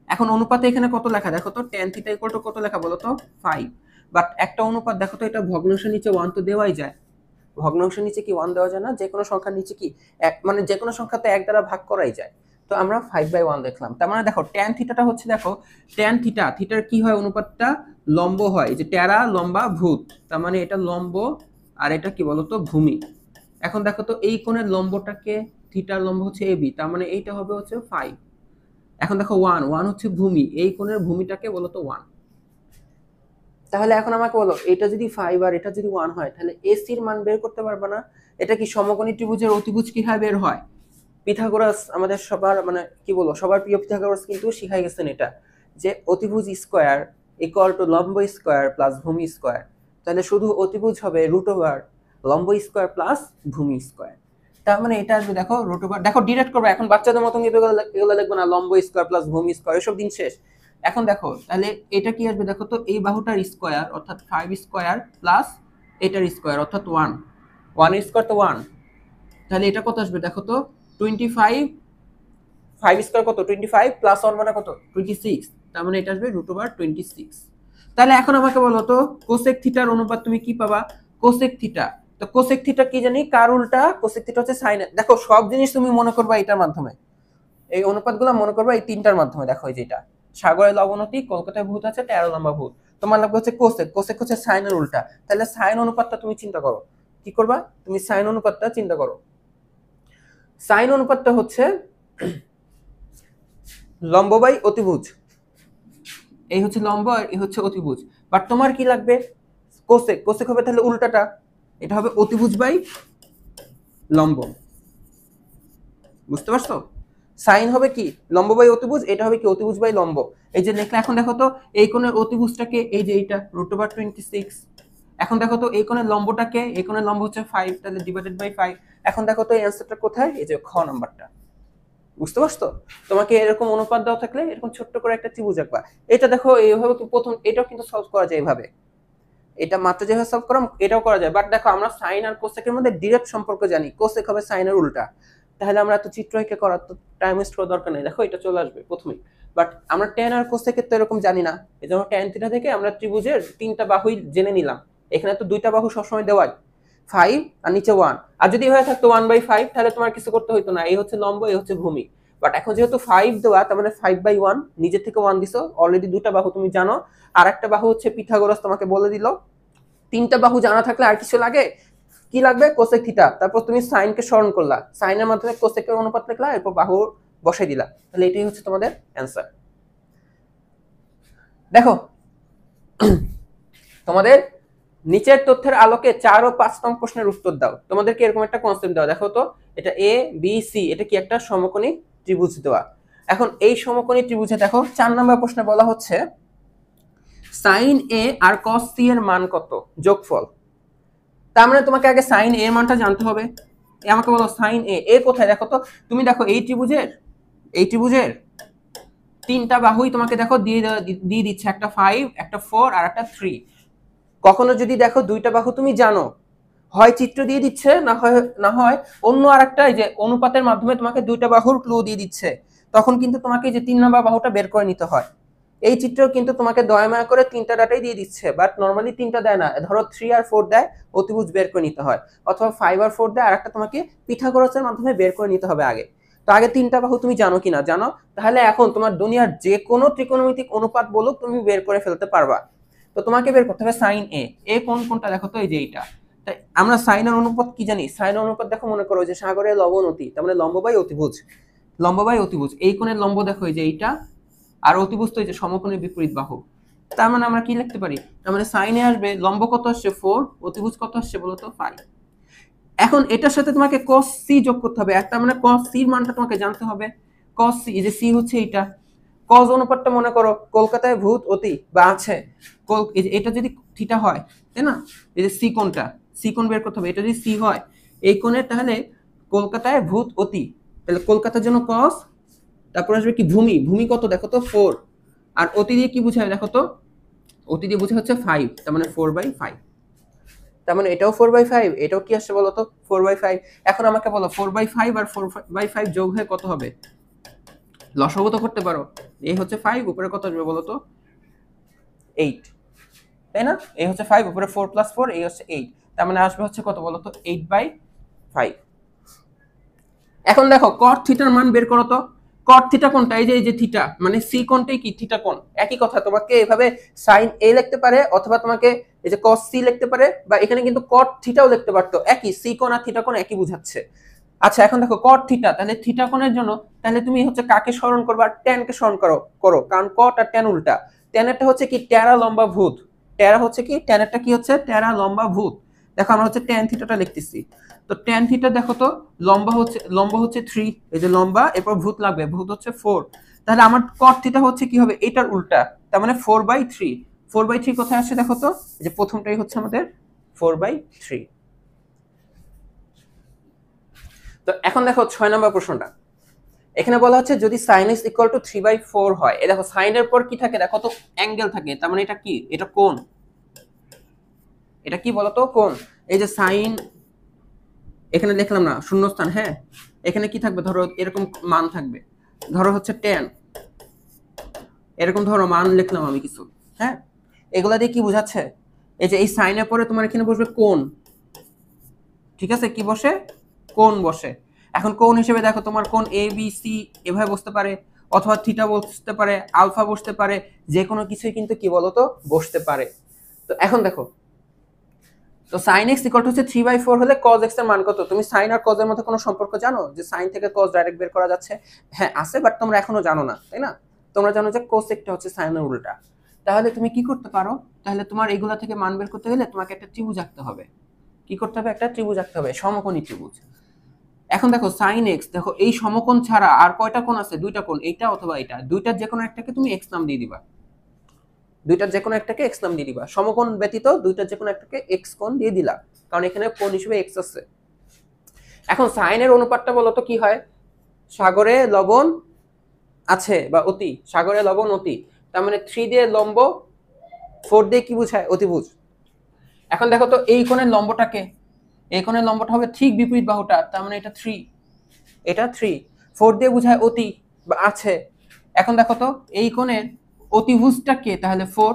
এখন অনুপাতে এখানে কত লেখা দেখো তো, tan থিটা ইকুয়াল টু কত লেখা বলো তো? 5। বাট একটা অনুপাত দেখো তো, এটা ভগ্নাংশের নিচে 1 তো দেওয়াই যায়। ভগ্নাংশের নিচে কি 1 দেওয়া যায় না? যে কোনো সংখ্যার নিচে কি এক, মানে যে কোনো সংখ্যাতে 1 দ্বারা ভাগ করাই যায়। তো আমরা 5/1 দেখলাম। তার মানে দেখো tan থিটাটা হচ্ছে, দেখো tan থিটা, থিটার কি হয় অনুপাতটা? লম্ব হয়, যে টেরা লম্বা ভূত, তার মানে এটা লম্ব আর এটা কি বলতো? ভূমি। এখন দেখো তো এই কোণের লম্বটাকে, থিটার লম্ব হচ্ছে AB, তার মানে এইটা হবে হচ্ছে 5। এখন দেখো 1 হচ্ছে ভূমি, এই কোণের ভূমিটাকে বলতো 1। তাহলে এখন আমাকে বলো, এটা যদি 5 আর এটা যদি 1 হয়, তাহলে AC এর মান বের করতে পারবে না? এটা কি সমকোণী ত্রিভুজের অতিভুজ কিভাবে বের হয়? পিথাগোরাস আমাদের সবার, মানে কি বলবো, সবার প্রিয় পিথাগোরাস কিন্তু শিখাই গেছেন এটা, যে অতিভুজ স্কয়ার ইকুয়াল টু লম্ব স্কয়ার প্লাস ভূমি স্কয়ার। তাহলে শুধু অতিভুজ হবে রুট ওভার লম্ব স্কয়ার প্লাস ভূমি স্কয়ার। তার মানে এটা আসবে দেখো রুট ওভার, দেখো ডিরেক্ট করবে, এখন বাচ্চাদের মতন এগুলো লিখবো না, লম্ব স্কয়ার প্লাস ভূমি স্কয়ার, এসব দিন শেষ। এখন দেখো তাহলে এটা কি আসবে দেখো তো, এই বাহুটার স্কয়ার অর্থাৎ 5 স্কয়ার প্লাস এটার স্কয়ার অর্থাৎ 1 স্কয়ার তো 1, তাহলে এটা কত আসবে দেখো তো? 25। 5 স্কয়ার কত? 25 প্লাস 1 মানে কত? 26। তার মানে এটা আসবে √26। তাহলে এখন আমাকে বলো তো, কোসেক থিটার অনুপাত তুমি কি পাবা? কোসেক থিটা, তো কোসেক থিটা কি জানি? কার উল্টা? কোসেক থিটা হচ্ছে সাইন। দেখো সব জিনিস তুমি মনে করবা এটার মাধ্যমে, এই অনুপাতগুলো মনে করবা এই তিনটার মাধ্যমে। দেখো এই যেটা সাগরের লবণতী, কলকাতায় ভূত আছে, 13 লম্বা ভূত, তোমার লাগবে হচ্ছে কোসেক। কোসেক হচ্ছে সাইনের উল্টা। তাহলে সাইন অনুপাতটা তুমি চিন্তা করো, কি করবা? তুমি সাইন অনুপাতটা চিন্তা করো। সাইন অনুপাতটা হচ্ছে লম্ব বাই অতিভুজ, এই হচ্ছে লম্ব আর এই হচ্ছে অতিভুজ। বাট তোমার কি লাগবে? কোসেক। কোসেক হবে তাহলে উল্টাটা, এটা হবে অতিভুজ বাই লম্ব। বুঝতে পারছো? সাইন হবে কি লম্ব বাই অতিভুজ, এটা হবে কি অতিভুজ বাই লম্ব। এই যে লিখলে, এখন দেখো তো এই কোণের অতিভুজটাকে, এই যে এইটা √26। এখন দেখো তো এই কোণের লম্বটাকে, এই কোণের লম্ব হচ্ছে 5, তাহলে ডিভাইডেড বাই 5। এখন দেখো তো এই অ্যানসারটা কোথায়? এই যে খ নাম্বারটা। বুঝতে পারছো? তোমাকে এরকম অনুপাত দেওয়া থাকলে এরকম ছোট্ট করে একটা ত্রিভুজ আঁকবা। এটা দেখো এইভাবে প্রথম, এটাও কিন্তু সলভ করা যায় এইভাবে। এটা মাত্র যেভাবে সলভ করলাম এটাও করা যায়, বাট দেখো আমরা সাইন আর কোসেকের মধ্যে ডিরেক্ট সম্পর্ক জানি, কোসেক হবে সাইনের উল্টা, তাহলে আমরা এত চিত্র এঁকে করার তো টাইম ওয়েস্ট করার দরকার নেই, দেখো এটা চলে আসবে প্রথমেই। বাট আমরা ট্যান আর কোসেকের তো এরকম জানি না, এই জন্য ট্যান থিটা থেকে আমরা ত্রিভুজের 3টা বাহুই জেনে নিলাম। এখানে তো 2টা বাহু সবসময় দেওয়াই, 5 আর নিচে 1, আর যদি হয়ে থাকতো 1/5 তাহলে তোমার কিছু করতে হইতো না, এই হচ্ছে লম্ব এই হচ্ছে ভূমি। বাট এখন যেহেতু 5 দেওয়া, তার মানে 5/1, নিজের থেকে 1 দিছো, অলরেডি 2টা বাহু তুমি জানো, আর একটা বাহু হচ্ছে পিথাগোরাস তোমাকে বলে দিল। 3টা বাহু জানা থাকলে আর কিছু লাগে? কি লাগবে? কোসেক থিটা, তারপর তুমি সাইনকে স্মরণ করলা, সাইনের মাধ্যমে কোসেকের অনুপাত লিখলা, এরপর বাহু বসাই দিলা, তাহলে এটাই হচ্ছে তোমাদের অ্যান্সার। দেখো তোমাদের নিচের তথ্যের আলোকে 4 ও 5 নং প্রশ্নের উত্তর দাও। তোমাদেরকে এরকম একটা কনসেপ্ট দেওয়া, দেখো তো এটা এ বি সি, এটা কি একটা সমকোণী ত্রিভুজ দেওয়া। এখন এই সমকোণী ত্রিভুজে দেখো 4 নম্বর প্রশ্নে বলা হচ্ছে সাইন এ আর কস সি এর মান কত, যোগফল। তার মানে তোমাকে আগে সাইন এ এর মানটা জানতে হবে। আমাকে বলো সাইন এ, এ কোথায় দেখো তো, তুমি দেখো এই ত্রিভুজের 3টা বাহুই তোমাকে দেখো দিয়ে দিচ্ছে, একটা 5, একটা 4 আর একটা 3। কখনো যদি দেখো 2টা বাহু তুমি জানো, হয় চিত্র দিয়ে দিচ্ছে, না হয় অন্য আরেকটা এই যে অনুপাতের মাধ্যমে তোমাকে 2টা বাহুর ক্লু দিয়ে দিচ্ছে, তখন কিন্তু তোমাকে যে 3 নম্বর বাহুটা বের করে নিতে হয়। এই চিত্র কিন্তু তোমাকে দয়ামায়া করে 3টা ডাটাই দিয়ে দিচ্ছে, বাট নরমালি 3টা দেয় না, ধরো 3 আর 4 দেয়, অতিভুজ বের করে নিতে হয়, অথবা 5 আর 4 দেয়, আর একটা তোমাকে পিথাগোরাসের মাধ্যমে বের করে নিতে হবে আগে। তো আগে 3টা বাহু তুমি জানো কিনা, জানো, তাহলে এখন তোমার দুনিয়ার যে কোনো ত্রিকোণমিতিক অনুপাত বলুক তুমি বের করে ফেলতে পারবা। তো তোমাকে বের করতে হবে সাইন এ, এ কোনটা দেখো তো, এই যে এইটা। তাই আমরা সাইনের অনুপাত কি জানি, সাইনের অনুপাত দেখো, মনে করো যে সাগরে লবণ অতি, তার মানে লম্ব বাই অতিভুজ, এই কোণের লম্ব দেখো এই যে এইটা, আর অতিভুজ তো এই যে সমকোণের বিপরীত বাহু। তার মানে আমরা কি লিখতে পারি, তার মানে সাইনে আসবে লম্ব কত আসছে 4, অতিভুজ কত আসছে বলো তো 5। এখন এটার সাথে তোমাকে cos c যোগ করতে হবে, তার মানে cos c এর মানটা তোমাকে জানতে হবে। cos c, এই যে c হচ্ছে এইটা, cos অনুপাতটা মনে করো কলকাতায় ভূত অতি বা আছে, এটা যদি থিটা হয়, তাই না, এই যে c কোণটা, c কোণ বের করতে হবে, এটা যদি c হয় এই কোণের, তাহলে কলকাতায় ভূত অতি, তাহলে কলকাতার জন্য cos, তারপর আসবে কি ভূমি কত দেখো তো 4, আর অতি দিয়ে কি বোঝায় দেখো তো, অতি দিয়ে বোঝা হচ্ছে 5, তার মানে 4/5, তার মানে এটাও 4/5, এটাও কি আসছে বলো তো 4/5। এখন আমাকে বলো 4/5 আর 4/5 যোগ হয়ে কত হবে, লসাগু তো করতে পারো, এই হচ্ছে 5, উপরে কত আসবে বলো তো 8, তাই না, এই হচ্ছে 5, উপরে 4 + 4, এই হচ্ছে 8, তার মানে আসবে হচ্ছে কত বলো তো 8/5। এখন দেখো cot থিটার মান বের করো তো, cot থিটা কোনটা, এই যে থিটা, মানে c কোণটাই কি থিটা কোণ, একই কথা, তোমাকে এভাবে sin a লিখতে পারে, অথবা তোমাকে এই যে cos c লিখতে পারে, বা এখানে কিন্তু cot থিটাও লিখতে পারতো, একই c কোণ আর থিটা কোণ একই বুঝাচ্ছে। আচ্ছা এখন দেখো cot থিটা, তাহলে থিটা কোণের জন্য তাহলে তুমি হচ্ছে কাকে স্মরণ করবা, tan কে স্মরণ করো, কারণ cot আর tan উল্টা। tan এরটা হচ্ছে কি টেরা লম্বা ভূত, টেরা হচ্ছে কি, tan এরটা কি হচ্ছে টেরা লম্বা ভূত। দেখো আমরা হচ্ছে tan থিটাটা লিখতেছি, তো tan থিটা দেখো তো লম্বা হচ্ছে 3, এই যে লম্বা, এরপর ভূত লাগবে, ভূত হচ্ছে 4, তাহলে আমার cot থিটা হচ্ছে কি হবে, এটার উল্টা, তার মানে 4/3। 4/3 কোথায় আসছে দেখো তো, এই যে প্রথমটাই হচ্ছে আমাদের 4/3। তো এখন দেখো 6 নম্বর প্রশ্নটা, এখানে বলা হচ্ছে যদি sin x = 3/4 হয়, এই দেখো sin এর পর কি থাকে দেখো তো, অ্যাঙ্গেল থাকে, তার মানে এটা কি, এটা কোণ, এটা কি বলতো কোণ। এই যে sin, এখানে লিখলাম না শূন্যস্থান, হ্যাঁ, এখানে কি থাকবে ধরো এরকম মান থাকবে, ধরো হচ্ছে tan, এরকম ধরো মান লিখলাম আমি কিছু, হ্যাঁ, এগুলা দিয়ে কি বোঝাচ্ছে, এই যে এই সাইনের পরে তোমার এখানে বসবে কোণ, ঠিক আছে, কি বসে, কোণ বসে। এখন কোণ হিসেবে দেখো তোমার কোণ এ বি সি এভাবে বসতে পারে, অথবা থিটা বসতে পারে, আলফা বসতে পারে, যে কোনো কিছুই কিন্তু কি বলতো বসতে পারে। তো এখন দেখো, তো sin x = হচ্ছে 3/4 হলে cos x এর মান কত, তুমি sin আর cos এর মধ্যে কোনো সম্পর্ক জানো, যে sin থেকে cos ডাইরেক্ট বের করা যাচ্ছে, হ্যাঁ আছে, বাট তোমরা এখনো জানো না, তাই না, তোমরা জানো যে cosecটা হচ্ছে sin এর উল্টা। তাহলে তুমি কি করতে পারো, তাহলে তোমার এগুলা থেকে মান বের করতে গেলে তোমাকে একটা ত্রিভুজ আঁকতে হবে, কি করতে হবে, একটা ত্রিভুজ আঁকতে হবে, সমকোণী ত্রিভুজ। এখন দেখো sin x, দেখো এই সমকোণ ছাড়া আর কয়টা কোণ আছে, 2টা কোণ, এইটা অথবা এইটা, দুইটার যে কোনো একটাকে তুমি x নাম দিয়ে দিবা, দুইটার যে কোনো একটাকে x নাম দিয়ে দিবা, সমকোণ ব্যতীত দুইটার যে কোনো একটাকে x কোণ দিয়ে দিলা, কারণ এখানে কোণ হিসেবে x আছে। এখন সাইনের অনুপাতটা বলো তো কি হয়, সাগরে লবণ আছে বা অতি, সাগরে লবণ অতি, তার মানে 3 দিয়ে লম্ব, 4 দিয়ে কি বুঝায়, অতিভুজ, এখন দেখো তো এই কোণের লম্বটাকে, এই কোণের লম্বটা হবে ঠিক বিপরীত বাহুটা, তার মানে এটা 3, এটা 3। 4 দিয়ে বোঝায় অতি বা আছে। এখন দেখো তো এই কোণের অতিভুজটা কে, তাহলে 4।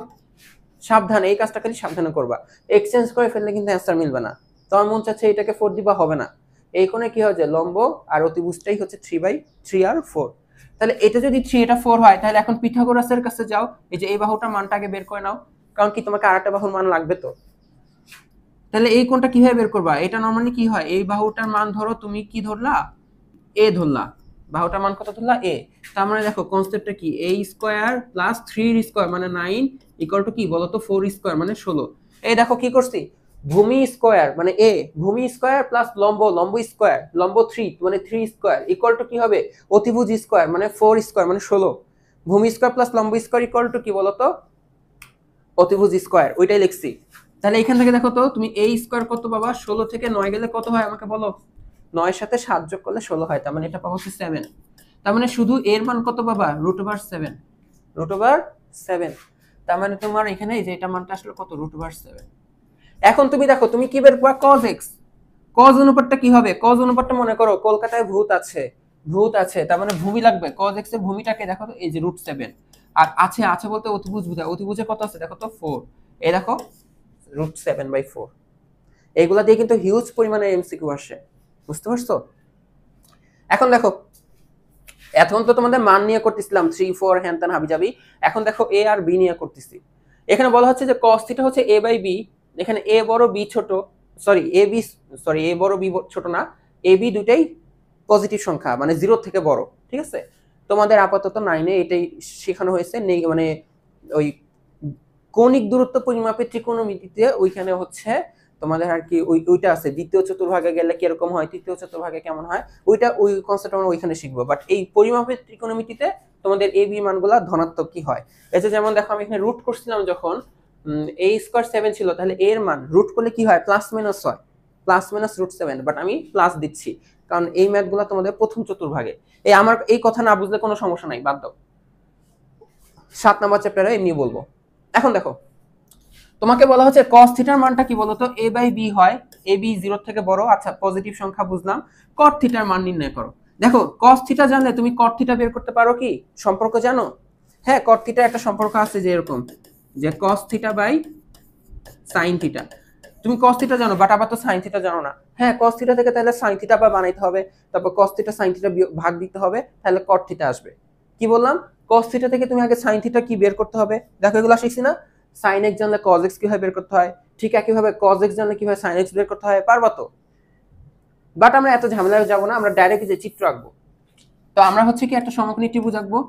সাবধানে এই কাজটা খালি সাবধানে করবা, এক্সচেঞ্জ করে ফেললে কিন্তু অ্যান্সার মিলবে না। তোমার মন চাচ্ছে এটাকে 4 দিবা, হবে না। এই কোণে কি হয় যে লম্ব আর অতিভুজটাই হচ্ছে 3/3 আর 4। তাহলে এটা যদি 3 এটা 4 হয়, তাহলে এখন পিথাগোরাসের কাছে যাও, এই যে এই বাহুটার মানটা আগে বের করে নাও, কারণ কি তোমাকে আরেকটা বাহুর মান লাগবে তো। তাহলে এই কোণটা কিভাবে বের করবা, এটা নরমালি কি হয়, এই বাহুটার মান ধরো তুমি কি ধরলা, এ ধরলা, বাহুটার মান কত ধরলা, এ। তার মানে দেখো কনসেপ্টটা কি, a স্কয়ার প্লাস 3 স্কয়ার মানে 9 ইকুয়াল টু কি বলতো 4 স্কয়ার মানে 16। এই দেখো কি করছি, ভূমি স্কয়ার মানে a, ভূমি স্কয়ার প্লাস লম্ব, লম্ব স্কয়ার, লম্ব 3 মানে 3 স্কয়ার ইকুয়াল টু কি হবে, অতিভুজ স্কয়ার মানে 4 স্কয়ার মানে 16। ভূমি স্কয়ার প্লাস লম্ব স্কয়ার ইকুয়াল টু কি বলতো, অতিভুজ স্কয়ার, ওইটাই লিখছি। তাহলে এখান থেকে দেখো তো তুমি a স্কয়ার কত পাবা, 16 থেকে 9 গেলে কত হয় আমাকে বলো, 9 এর সাথে 7 যোগ করলে 16 হয়, তার মানে এটা পাবো হচ্ছে 7। তার মানে শুধু এর মান কত পাবা, √7, √7। তার মানে তোমার এখানে এই যে এটা মানটা আসলে কত, √7। এখন তুমি দেখো তুমি কি বের করবা, cos x। cos অনুপাতটা কি হবে, cos অনুপাতটা মনে করো কলকাতায় ভূত আছে, ভূত আছে, তার মানে ভূমি লাগবে। cos x এর ভূমিটাকে দেখো তো এই যে √7, আর আছে আছে বলতে অতিভুজ বোঝায়, অতিভুজে কত আছে দেখো তো 4, এই দেখো √7/4। এইগুলা দিয়ে কিন্তু হিউজ পরিমাণে এমসিকিউ আসে, বুঝতে পারছো। এখন দেখো এখন তো তোমাদের মান নিয়ে করতেছিলাম 3 4 হ্যান ত্যান হাবিজাবি, এখন দেখো a আর b নিয়ে করতেছি। এখানে বলা হচ্ছে যে cos থিটা হচ্ছে a/b, এখানে a বড় b ছোট, a বড় b ছোট না, a b দুটাই পজিটিভ সংখ্যা মানে 0 থেকে বড়, ঠিক আছে। তোমাদের আপাতত 9 এ এটাই শেখানো হয়েছে, মানে ওই কৌণিক দূরত্ব পরিমাপের ত্রিকোণমিতিতে ওইখানে হচ্ছে তোমাদের আর কি ওইটা আছে, দ্বিতীয় চতুর্ভাগে গেলে কিরকম হয়, তৃতীয় চতুর্ভাগে কেমন হয়, ওই কনসেপ্ট আমরা ওইখানে শিখবো। বাট এই পরিমাপের ত্রিকোণমিতিতে তোমাদের এই বি মানগুলা ধনাত্মক কি হয়, এই যে যেমন দেখো আমি এখানে রুট করছিলাম যখন a স্কয়ার 7 ছিল, তাহলে এর মান রুট করলে কি হয়, প্লাস মাইনাস হয়, প্লাস মাইনাস √7, বাট আমি প্লাস দিচ্ছি কারণ এই ম্যাথগুলো তোমাদের প্রথম চতুর্ভাগে। এই আমার এই কথা না বুঝলে কোনো সমস্যা নাই, বাদ দাও, 7 নম্বর চ্যাপ্টারে এমনি বলবো। এখন দেখো তোমাকে বলা হচ্ছে cos থিটার মানটা কি বলতো, a/b হয়, ab 0 থেকে বড়, আচ্ছা পজিটিভ সংখ্যা বুঝলাম। cot থিটার মান নির্ণয় করো। দেখো cos থিটা জানলে তুমি cot থিটা বের করতে পারো কি, সম্পর্ক জানো? হ্যাঁ, cot থিটা একটা সম্পর্ক আছে যে এরকম, যে cos theta by sin theta. তুমি cos থিটা জানো, বাট আবার তো sin থিটা জানো না। হ্যাঁ, cos থিটা থেকে তাহলে sin থিটা বা বানাইতে হবে, তারপর cos থিটা sin থিটা ভাগ দিতে হবে, তাহলে cot থিটা আসবে। কি বললাম, cos থিটা থেকে তুমি আগে sin থিটা কি বের করতে হবে, দেখো এগুলো শিখছি না। sin x জানলে cos x কিভাবে বের করতে হয়, ঠিক একইভাবে cos x জানলে কিভাবে sin x বের করতে হয়, পারবা তো। বাট আমরা এত ঝামেলায় যাব না, আমরা ডাইরেক্ট যে চিত্র আঁকবো। তো আমরা হচ্ছে কি একটা সমকোণী ত্রিভুজ আঁকবো,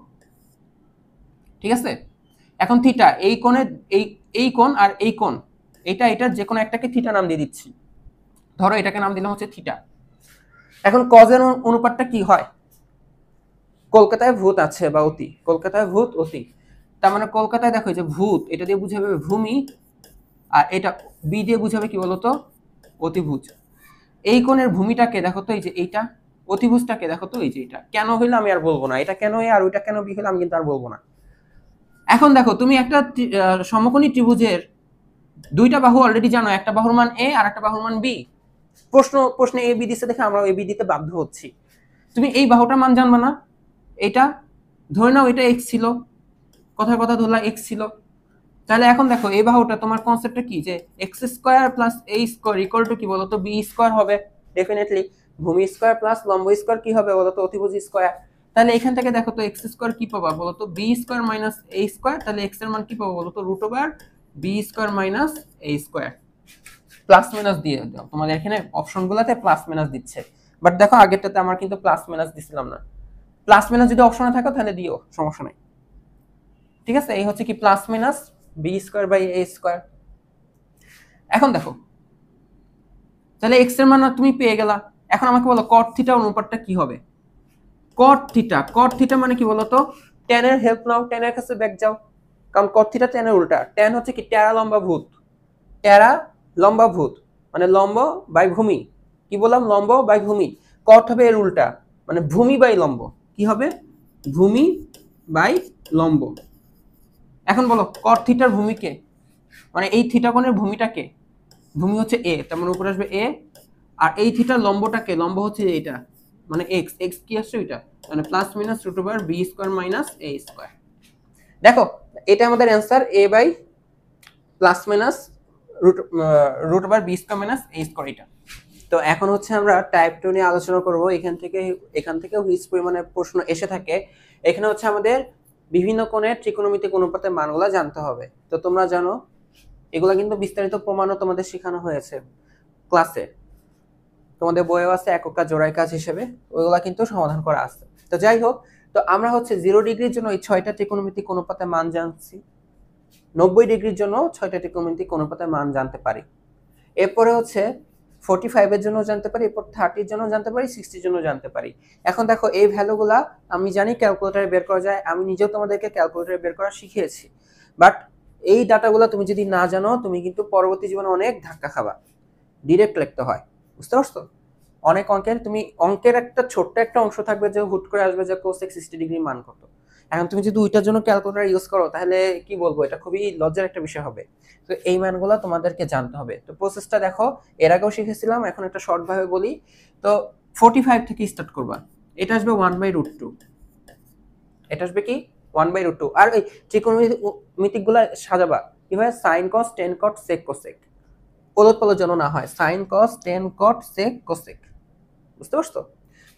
ঠিক আছে। এখন থিটা, এই কোণে এই কোণ আর এই কোণ, এটা যে কোনো একটাকে থিটা নাম দিয়ে দিচ্ছি, ধরো এটাকে নাম দিলাম হচ্ছে থিটা। এখন cos এর অনুপাতটা কি হয়, কলকাতায় ভূত আছে বা অতি, কলকাতায় ভূত অতি, তার মানে কলকাতায় দেখো যে ভূত, এটা দিয়ে বুঝাবে ভূমি, আর এটা বি দিয়ে বুঝাবে কি বলতো, অতিভুজ। এই কোণের ভূমিটাকে দেখো তো এই যে এইটা, অতিভুজটাকে দেখো তো এই যে এটা, কেন হইলো আমি আর বলবো না, এটা কেন এ আর ওইটা কেন বি হলো আমি কিন্তু আর বলবো না। এখন দেখো তুমি একটা সমকোণী ত্রিভুজের দুইটা বাহু অলরেডি জানো, একটা বাহুর মান এ আর একটা বাহুর মান বি। প্রশ্নে এ বি দিছে দেখে আমরা এ বি দিতে বাধ্য হচ্ছি। তুমি এই বাহুটার মান জানবা না, এটা ধরে নাও এটা এক্স ছিল, কথার কথা ধরলা এক্স ছিল, তাহলে এখন দেখো এই বাহুটা তোমার কনসেপ্টটা কি, যে x square plus A square equal to কি বলতো, বি স্কয়ার হবে ডেফিনেটলি। ভূমি স্কয়ার প্লাস লম্ব স্কয়ার কি হবে বলতো, অতিভুজ স্কয়ার। তাহলে এখান থেকে দেখো তো এক্স স্কয়ার কি পাবা বলতো, B square minus A square, তাহলে এক্স এর মান কি পাবো বলতো, √B square minus A square. Plus minus দিয়ে দাও, তোমাদের এখানে অপশনগুলোতে প্লাস মাইনাস দিচ্ছে, বাট দেখো আগেরটাতে আমার কিন্তু প্লাস মাইনাস দিছিলাম না। প্লাস মাইনাস যদি অপশনে থাকে তাহলে দিও, সমস্যা নাই, ঠিক আছে। এই হচ্ছে কি plus minus B square by A square. এখন দেখো তাহলে এক্স এর মান তুমি পেয়ে গেলা। এখন আমাকে বলো cot থিটা অনুপাতটা কি হবে। cot থিটা মানে কি বলতো, tan এর হেল্প নাও, tan এর কাছে ব্যাক যাও, কারণ cot থিটা tan এর উল্টা। tan হচ্ছে কি টেরা লম্বা ভূত, টেরা লম্বা ভূত মানে লম্ব বাই ভূমি, কি বললাম, লম্ব বাই ভূমি। cot হবে এর উল্টা, মানে ভূমি বাই লম্ব, কি হবে, ভূমি বাই লম্ব। এখন বলো cot থিটার ভূমিকে, মানে এই থিটা কোণের ভূমিটাকে, ভূমি হচ্ছে এ, তার মানে উপরে আসবে এ, আর এই থিটার লম্বটাকে, লম্ব হচ্ছে এইটা মানে এক্স, এক্স কি আসছে ওইটা, মানে plus minus root over B square minus A square. দেখো এটা আমাদের answer, A by plus minus root over B square minus A square এটা। তো এখন হচ্ছে আমরা টাইপ 2 নিয়ে আলোচনা করব। এখান থেকেও হিউজ পরিমাণে প্রশ্ন এসে থাকে। এখানে হচ্ছে আমাদের বিভিন্ন কোণের ত্রিকোণমিতিক অনুপাতের মানগুলো জানতে হবে। তো তোমরা জানো এগুলা কিন্তু বিস্তারিত প্রমাণও তোমাদের শেখানো হয়েছে ক্লাসে, তোমাদের বইও আছে একক কাজ জোড়ায় কাজ হিসেবে, ওইগুলা কিন্তু সমাধান করা আছে। তো যাই হোক, তো আমরা হচ্ছে 0 ডিগ্রির জন্য এই 6টা ত্রিকোণমিতিক অনুপাতের মান জানছি, 90 ডিগ্রির জন্য 6টা ত্রিকোণমিতিক অনুপাতের মান জানতে পারি। এরপরে হচ্ছে 45 এর জন্য জানতে পারি, এরপর 30 এর জন্য জানতে পারি, 60 এর জন্য জানতে পারি। এখন দেখো এই ভ্যালুগুলা আমি জানি ক্যালকুলেটরে বের করা যায়, আমি নিজেও তোমাদেরকে ক্যালকুলেটরে বের করা শিখিয়েছি, বাট এই ডাটাগুলো তুমি যদি না জানো তুমি কিন্তু পরবর্তী জীবনে অনেক ধাক্কা খাবা। ডিরেক্ট লিখতে হয়, বুঝতে পারছো? অনেক অঙ্কের তুমি অঙ্কের একটা ছোট্ট একটা অংশ থাকবে যে হুট করে আসবে যে কোসেক 60 ডিগ্রি মান কত। এখন তুমি যদি ওইটার জন্য ক্যালকুলেটর ইউজ করো তাহলে কি বলবো, এটা খুবই লজ্জার একটা বিষয় হবে। তো এই মানগুলো তোমাদেরকে জানতে হবে। তো প্রসেসটা দেখো, এর আগেও শিখেছিলাম, এখন একটা শর্ট ভাবে বলি। তো 45 থেকে স্টার্ট করবা, এটা আসবে 1/√2, এটা আসবে কি 1/√2। আর এই ত্রিকোণমিতিক গুলা সাজাবা কিভাবে, sine cos tan cot sec cosec, ওলট পালট যেন না হয়, sine cos tan cot sec cosec, বুঝতে পারছো?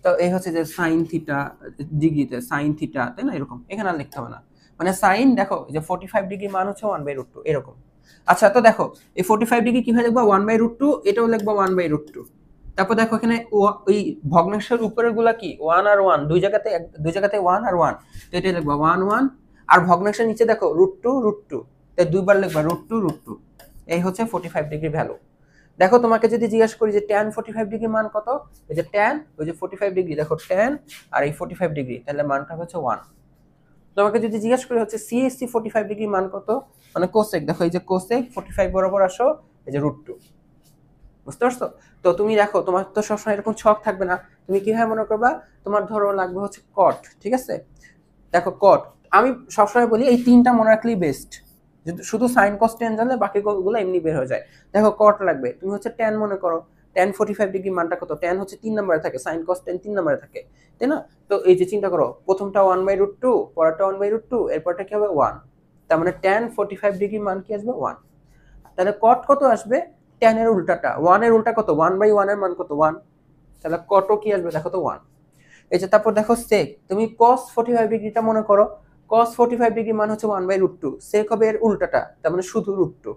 তো এই হচ্ছে যে সাইন থিটা ডিগ্রিতে সাইন থিটা, তাই না, এরকম এখানে আর লিখতে হবে না। মানে সাইন দেখো যে 45 ডিগ্রি মান হচ্ছে 1/√2 এরকম। আচ্ছা তো দেখো এই 45 ডিগ্রি কিভাবে লিখবো, 1/√2, এটাও লিখবো 1/√2। তারপর দেখো এখানে ওই ভগ্নাংশের উপরের গুলা কি 1 আর 1, দুই জায়গাতে 1 আর 1, তো এটা লিখবো 1 1। আর ভগ্নাংশের নিচে দেখো √2 তাই দুইবার লিখবা √2। এই হচ্ছে 45 ডিগ্রি ভ্যালু। দেখো তোমাকে যদি জিজ্ঞাসা করি যে tan 45 ডিগ্রি মান কত, এই যে tan, ওই যে 45 ডিগ্রি, দেখো tan আর এই 45 ডিগ্রি, তাহলে মানটা হচ্ছে 1। তোমাকে যদি জিজ্ঞাসা করি হচ্ছে CSC 45 ডিগ্রি মান কত, মানে কোসেক, দেখো এই যে কোসেক 45 বরাবর আসো, এই যে √2, বুঝতে পারছো? তো তুমি দেখো তোমার তো সবসময় এরকম ছক থাকবে না, তুমি কিভাবে মনে করবা, তোমার ধরো লাগবে হচ্ছে কট, ঠিক আছে? দেখো কট, আমি সবসময় বলি এই তিনটা মনে রাখলেই বেস্ট, শুধু সাইন কস টেন জানলে বাকিগুলো এমনি বের হয়ে যায়। দেখো কট লাগবে, তুমি হচ্ছে ট্যান মনে করো, ট্যান 45 ডিগ্রি মানটা কত, ট্যান হচ্ছে 3 নম্বরে থাকে, সাইন কস টেন 3 নম্বরে থাকে, তাই না? তো এই যে চিন্তা করো, প্রথমটা 1/√2, পরেরটা 1/√2, এরপরটা কি হবে 1, তার মানে ট্যান 45 ডিগ্রি মান কি আসবে 1। তাহলে কট কত আসবে, ট্যান এর উল্টাটা, 1 এর উল্টা কত, 1/1 এর মান কত 1, তাহলে কটও কি আসবে দেখো তো 1। এই যে তারপর দেখো সেক, তুমি cos 45 ডিগ্রিটা মনে করো, cos 45 ডিগ্রি মান হচ্ছে 1/√2, সেক হবে এর উল্টাটা, তার মানে শুধু √2,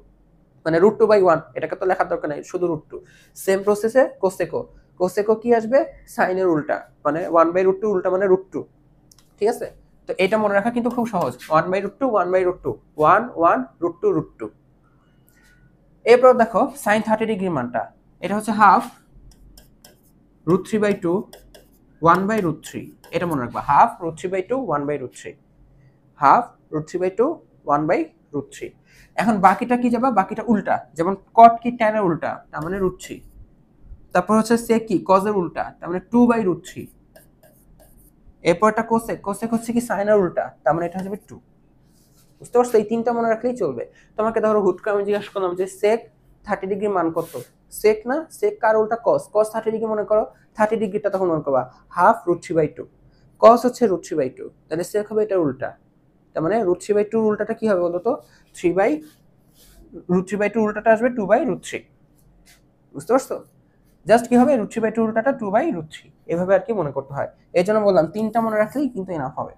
মানে √2/1, এটাকে তো লেখার দরকার নাই, শুধু √2। সেম প্রসেসে কোসেকো, কোসেকো কি আসবে, সাইনের উল্টা, মানে 1/√2 উল্টা মানে √2, ঠিক আছে? তো এটা মনে রাখা কিন্তু খুব সহজ, 1/√2 1/√2, 1 1 √2 এরপর দেখো sin 30 ডিগ্রি মানটা, এটা হচ্ছে হাফ √3/2 1/√3, এটা মনে রাখবা, হাফ √3/2 1/√3, হাফ √3/2 1/√3। এখন বাকিটা কি যাবা, বাকিটা উল্টা, যেমন কট কি tan এর উল্টা, তার মানে √3। তারপর হচ্ছে sec কি cos এর উল্টা, তার মানে 2/√3। এরপর এটা কোসেক, কোসেক হচ্ছে কি sin এর উল্টা, তার মানে এটা হবে 2। বুঝতে পারছো? এই তিনটা মনে রাখলেই চলবে। তোমাকে ধরো হুট করে আমি জিজ্ঞাসা করলাম যে sec 30 ডিগ্রি মান কত, sec না, sec কার উল্টা cos, cos 30 ডিগ্রি মনে করো, 30 ডিগ্রিটা তখন মনে করবা হাফ √3/2, cos হচ্ছে √3/2, তাহলে sec হবে এটা উল্টা, তার মানে √3/2 উল্টাটা কি হবে বলো তো, √3/2 উল্টাটা আসবে 2/√3, বুঝতে পারছো? জাস্ট কি হবে, √3/2 উল্টাটা 2/√3, এভাবে আর কি মনে করতে হয়। এই জন্য বললাম তিনটা মনে রাখলেই কিন্তু এনাফ হবে।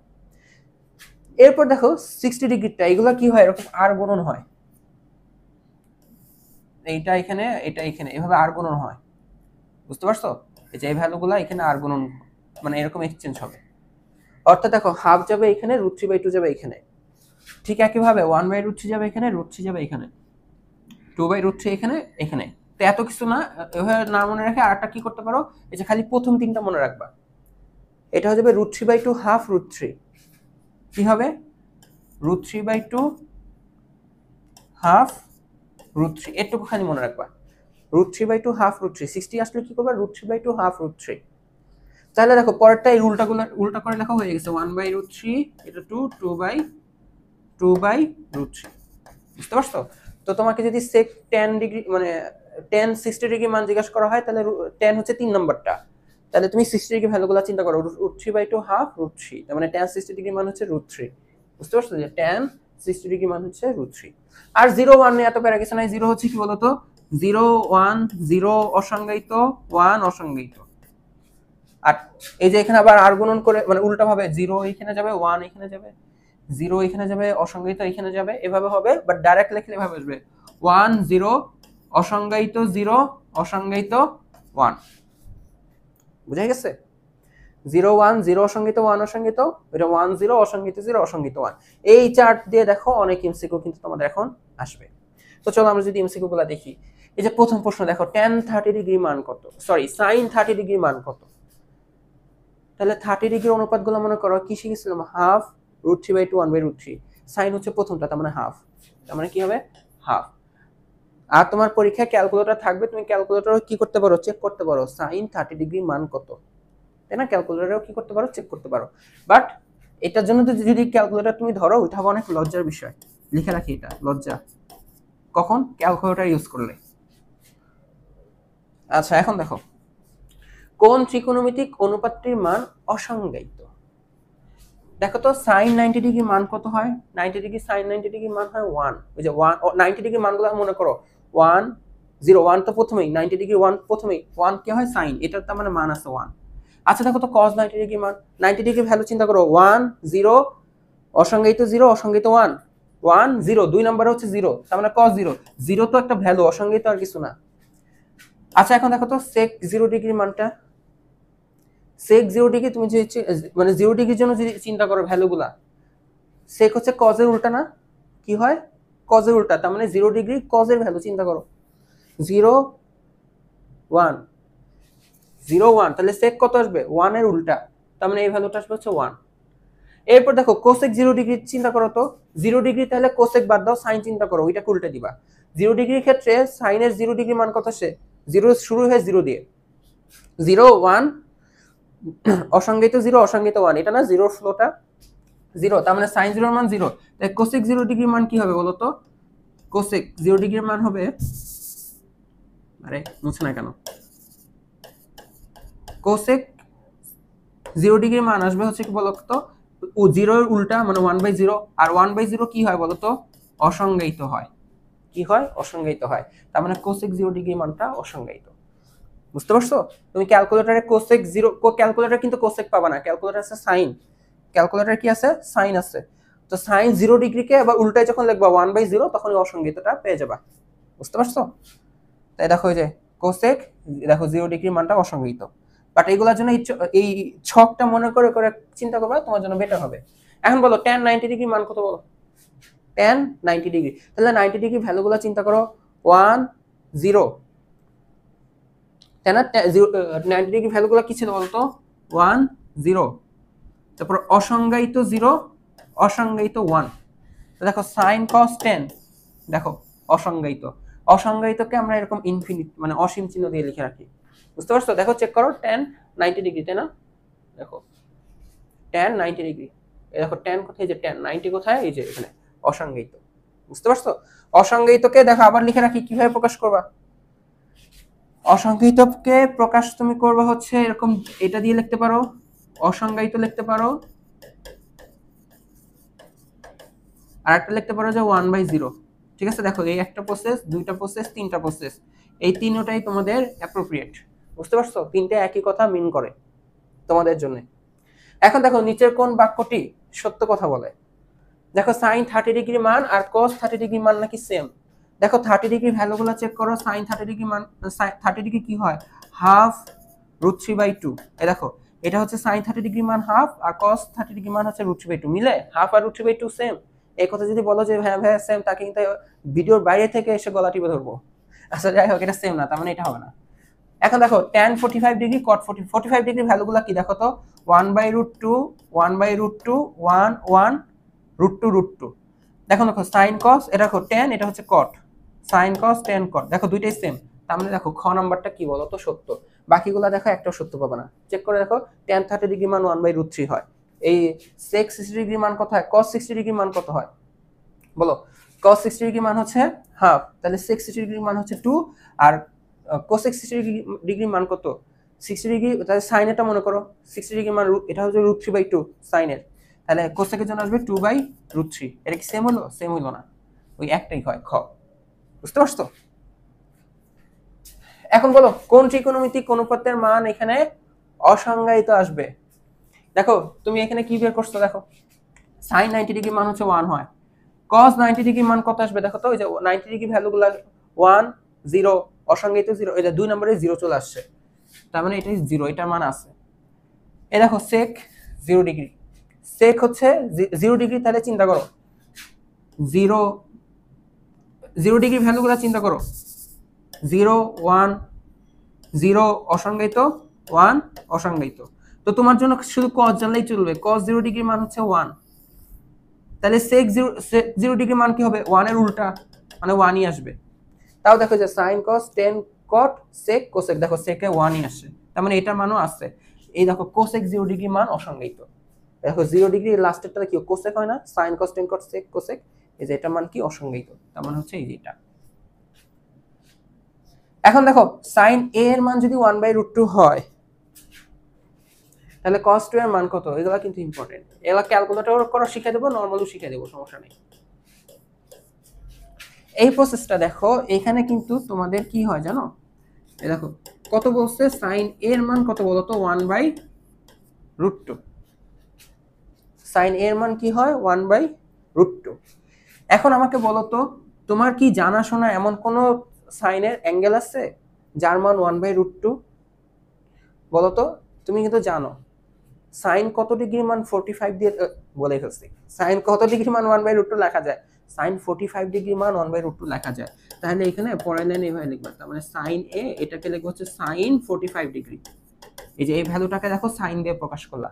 এরপর দেখো 60 ডিগ্রিটা, এগুলো কি হয়, এরকম আর গুণন হয়, এইটা এখানে এটা এখানে, এভাবে আর গুণন হয়, বুঝতে পারছো? এই যে এই ভ্যালুগুলো এখানে আর গুণন, মানে এরকম এক্সচেঞ্জ হবে। অর্থাৎ দেখো হাফ যাবে এখানে, √3/2 যাবে এখানে, ঠিক একইভাবে 1/√3 যাবে এখানে, √3 যাবে এখানে, 2/√3 এখানে এখানে। তো এত কিছু না, এভাবে না মনে রেখে আরেকটা কি করতে পারো, এই যে খালি প্রথম তিনটা মনে রাখবা, এটা হয়ে যাবে √3/2 হাফ √3, কি হবে √3/2 হাফ √3, এটুকু খালি মনে রাখবা, √3/2 হাফ √3, 60 আসলে কি করবা, √3/2 হাফ √3। তাহলে দেখো পরেরটা এই উল্টা করে লেখা হয়ে গেছে, 1/√3, এটা 2/2/√3, বুঝতে পারছো? তো তোমাকে যদি sec 10 ডিগ্রি মানে tan 60 ডিগ্রি মান জিজ্ঞাসা করা হয় তাহলে tan হচ্ছে 3 নাম্বারটা, তাহলে তুমি 60 ডিগ্রি ভ্যালুগুলো চিন্তা করো, √3/2 হাফ √3, তার মানে tan 60 ডিগ্রি মান হচ্ছে √3। বুঝতে পারছো যে tan 60 ডিগ্রি মান হচ্ছে √3। আর 0 1 নিয়ে এত প্যারা কিছু নাই, 0 হচ্ছে কি বলতো 0 1 0 অসংজ্ঞায়িত 1 অসংজ্ঞায়িত। আর এই যে এখানে আবার আর গুণন করে মানে উল্টা ভাবে 0 এখানে যাবে 1 এখানে যাবে, 0 এখানে যাবে অসংজ্ঞায়িত এখানে যাবে, এভাবে হবে। বাট ডাইরেক্ট লিখলে এভাবে আসবে 1 0 অসংজ্ঞায়িত 0 অসংজ্ঞায়িত 1। বুঝা গেছে? 0 1 0 অসংজ্ঞায়িত 1 অসংজ্ঞায়িত, এটা 1 0 অসংজ্ঞায়িত 0 অসংজ্ঞায়িত 1। এই চার্ট দিয়ে দেখো অনেক এমসিকিউ কিন্তু তোমাদের এখন আসবে। তো চলো আমরা যদি এমসিকিউ গুলো দেখি। এই যে প্রথম প্রশ্ন দেখো tan 30 ডিগ্রি মান কত, সরি sin 30 ডিগ্রি মান কত। তাহলে 30 ডিগ্রির অনুপাতগুলো মনে করো কি শিখেছিলাম, হাফ √3/2 1/√3। সাইন হচ্ছে প্রথমটা, তার মানে হাফ, তার মানে কি হবে হাফ। আর তোমার পরীক্ষায় ক্যালকুলেটর থাকবে, তুমি ক্যালকুলেটরও কি করতে পারো, চেক করতে পারো sin 30 ডিগ্রি মান কত, তাই না? ক্যালকুলেটরও কি করতে পারো, চেক করতে পারো। বাট এটার জন্য যদি ক্যালকুলেটর তুমি ধরো, ওইটা হবে অনেক লজ্জার বিষয়। লিখে রাখি এটা লজ্জা, কখন ক্যালকুলেটর ইউজ করলে। আচ্ছা এখন দেখো কোন ত্রিকোণমিতিক অনুপাতটির মান অসংজ্ঞায়িত। দেখো তো sin 90 ডিগ্রি মান কত হয়, 90 ডিগ্রি sin 90 ডিগ্রি মান হয় 1। ওই যে 1 90 ডিগ্রি মানগুলো মনে করো 1 0 1 তো প্রথমেই, 90 ডিগ্রি 1 প্রথমেই, 1 কি হয় sin, এটার তার মানে মান আছে 1। আচ্ছা দেখো তো cos 90 ডিগ্রি মান, 90 ডিগ্রি ভ্যালু চিন্তা করো 1 0 অসংজ্ঞায়িত 0 অসংজ্ঞায়িত 1 1 0, দুই নম্বরে হচ্ছে 0, তার মানে cos 0 0 তো একটা ভ্যালু, অসংজ্ঞায়িত আর কিছু না। আচ্ছা এখন দেখো তো sec 0 ডিগ্রি মানটা, sec 0 ডিগ্রি তুমি যে মানে 0 ডিগ্রির জন্য যদি চিন্তা করো ভ্যালুগুলা, sec হচ্ছে cos এর উল্টা না, কি হয় cos এর উল্টা, তার মানে 0 ডিগ্রি cos এর ভ্যালু চিন্তা করো 0 1 0 1, তাহলে sec কত আসবে 1 এর উল্টা, তার মানে এই ভ্যালুটা আসবে হচ্ছে 1। এরপর দেখো cosec 0 ডিগ্রি চিন্তা করো তো, 0 ডিগ্রি তাহলে cosec বাদ দাও, sin চিন্তা করো, ওইটা উল্টে দিবা। 0 ডিগ্রির ক্ষেত্রে sin এর 0 ডিগ্রি মান কত আসে, 0 শুরু হয় 0 দিয়ে, 0 1 অসংজ্ঞায়িত 0 অসংজ্ঞায়িত 1, এটা না 0 ফ্লোটা 0, তার মানে sin 0 এর মান 0। তাই cosec 0 ডিগ্রির মান কি হবে বলো তো, cosec 0 ডিগ্রির মান হবে, আরে মুছে না কেন, cosec 0 ডিগ্রির মান আসবে হচ্ছে কি বলো তো, 0 এর উল্টা মানে 1/0, আর 1/0 কি হয় বলো তো, অসংজ্ঞায়িত হয়। কি হয়, অসংজ্ঞায়িত হয়, তার মানে cosec 0 ডিগ্রির মানটা অসংজ্ঞায়িত। বুঝতে পারছো? তুমি ক্যালকুলেটরে cosec 0, ক্যালকুলেটর কিন্তু cosec পাবা না, ক্যালকুলেটর আছে sin, ক্যালকুলেটর কি আছে sin আছে। তো sin 0 ডিগ্রিকে আবার উল্টায় যখন লিখবা 1/0, তখন অসংজ্ঞায়িতটা পেয়ে যাবা। বুঝতে পারছো? তাই দেখো এই যে cosec দেখো 0 ডিগ্রির মানটা অসংজ্ঞায়িত। বাট এইগুলোর জন্য এই ছকটা মনে করে করে চিন্তা করবা, তোমার জন্য বেটার হবে। এখন বলো tan 90 ডিগ্রি মান কত বলো, tan 90 ডিগ্রি, তাহলে 90 ডিগ্রি ভ্যালুগুলো চিন্তা করো 1 0, তাই না? 90 ডিগ্রি ভ্যালুগুলো কি ছিল বলতো 1 0, তারপর অসংজ্ঞায়িত 0 অসংজ্ঞায়িত 1। দেখো sin cos 10, দেখো অসংজ্ঞায়িত, অসংজ্ঞায়িতকে আমরা এরকম ইনফিনিট মানে অসীম চিহ্ন দিয়ে লিখে রাখি। বুঝতে পারছো? দেখো চেক করো tan 90 ডিগ্রি, তাই না? দেখো tan 90 ডিগ্রি, এই দেখো tan কোথায়, যে tan 90 কোথায়, এই যে এখানে অসংজ্ঞায়িত। বুঝতে পারছো? অসংজ্ঞায়িতকে দেখো আবার লিখে রাখি, কিভাবে প্রকাশ করবা, অসংজ্ঞায়িতকে প্রকাশ তুমি করবে হচ্ছে এরকম, এটা দিয়ে লিখতে পারো, অসংজ্ঞায়িত লিখতে পারো, আর একটা লিখতে পারো যে 1/0। ঠিক আছে, দেখো এই একটা প্রসেস, দুইটা প্রসেস, তিনটা প্রসেস, এই তিনটাই তোমাদের অ্যাপ্রোপ্রিয়েট। বুঝতে পারছো? তিনটে একই কথা মিন করে তোমাদের জন্য। এখন দেখো নিচের কোন বাক্যটি সত্য কথা বলে। দেখো sin 30 ডিগ্রি মান আর cos 30 ডিগ্রি মান নাকি সেম। দেখো 30 ডিগ্রি ভ্যালুগুলো চেক করো, sin 30 ডিগ্রি মান 30 ডিগ্রি কি হয়, হাফ √3/2। এই দেখো এটা হচ্ছে sin 30 ডিগ্রি মান হাফ, আর cos 30 ডিগ্রি মান হচ্ছে √3/2, মিলে হাফ আর √3/2 সেম। এই কথা যদি বলো যে হ্যাঁ ভাই সেম, তাকে কিন্তু ভিডিওর বাইরে থেকে এসে গলা টিপে ধরবো। আচ্ছা যাই হোক, এটা সেম না, তার মানে এটা হবে না। এখন দেখো tan 45 ডিগ্রি cot 45 ডিগ্রি ভ্যালুগুলো কি দেখো তো, 1/√2 1/√2 1 1 √2 দেখো দেখো sin cos, এটা দেখো tan, এটা হচ্ছে cot, sin cos tan cot, দেখো দুইটাই সেম। তার মানে দেখো খ নাম্বারটা কি বলো তো সত্য, বাকিগুলো দেখো একটাও সত্য পাবে না। চেক করে দেখো tan 30 ডিগ্রি মান 1/√3 হয়, এই sec 60 ডিগ্রি মান কত হয়, cos 60 ডিগ্রি মান কত হয় বলো, cos 60 ডিগ্রি মান হচ্ছে হাফ, তাহলে sec 60 ডিগ্রি মান হচ্ছে 2, আর cosec 60 ডিগ্রি মান কত 60 ডিগ্রি, তাহলে sin এটা মনে করো 60 ডিগ্রি মান এটা হচ্ছে √3/2 sin এর, তাহলে cosec এর জন্য আসবে 2/√3। এটা কি সেম হলো? সেম হলো না, ওই একটাই হয় খ। বুঝতে পারছো? এখন বলো কোন ত্রিকোণমিতিক অনুপাতের মান এখানে অসংজ্ঞায়িত আসবে? দেখো তুমি এখানে কি বের করছো, দেখো sin 90 ডিগ্রি মান হচ্ছে 1 হয়, cos 90 ডিগ্রি মান কত আসবে দেখো তো, ওই যে 90 ডিগ্রি ভ্যালুগুলো 1 0 অসংজ্ঞায়িত 0, এই যে 2 নম্বরে 0 চলে আসছে, তার মানে এটাই 0, এটার মান আছে। এই দেখো sec 0 ডিগ্রি, sec হচ্ছে 0 ডিগ্রি, তাহলে চিন্তা করো 0 0 ডিগ্রি ভ্যালুগুলো চিন্তা করো, 0 1 0 অসংজ্ঞায়িত 1 অসংজ্ঞায়িত, তো তোমার জন্য শুধু cos জানলেই চলবে, cos 0 ডিগ্রি মান হচ্ছে 1, তাহলে sec 0 ডিগ্রি মান কি হবে 1 এর উল্টা, মানে 1ই আসবে। তাও দেখো যে sin cos tan cot sec cosec, দেখো sec এ 1ই আসে, তার মানে এটার মানও আছে। এই দেখো cosec 0 ডিগ্রি মান অসংজ্ঞায়িত, দেখো 0 ডিগ্রি লাস্টেরটা কি cosec হয় না, sin cos tan cot sec cosec, এই যে এটার মান কি অসংজ্ঞায়িত, তার মানে হচ্ছে এই যে এটা। এখন দেখো sin a এর মান যদি 1/√2 হয়, তাহলে cos 2 এর মান কত, এগুলা কিন্তু ইম্পর্টেন্ট, এগুলা ক্যালকুলেটর করা শিখিয়ে দেবো, নরমালও শিখিয়ে দেবো, সমস্যা নেই। এই প্রসেসটা দেখো এখানে কিন্তু তোমাদের কি হয় জানো, এই দেখো কত বলছে, sin a এর মান কত বলো তো 1/√2, sin a এর মান কি হয় 1/√2। এখন আমাকে বলো তো তোমার কি জানাশোনা এমন কোন সাইনের অ্যাঙ্গেল আছে যার মান 1/√2? বলো তো, তুমি কিন্তু জানো সাইন কত ডিগ্রি মান 45 দিয়ে বলে ফেলছি, সাইন কত ডিগ্রি মান 1/√2 লেখা যায়, সাইন 45 ডিগ্রি মান 1/√2 লেখা যায়, তাহলে এখানে পরের লাইনে এইভাবে লিখবা, তার মানে সাইন এ এটাকে লিখবো হচ্ছে সাইন 45 ডিগ্রি, এই যে এই ভ্যালুটাকে দেখো সাইন দিয়ে প্রকাশ করলা,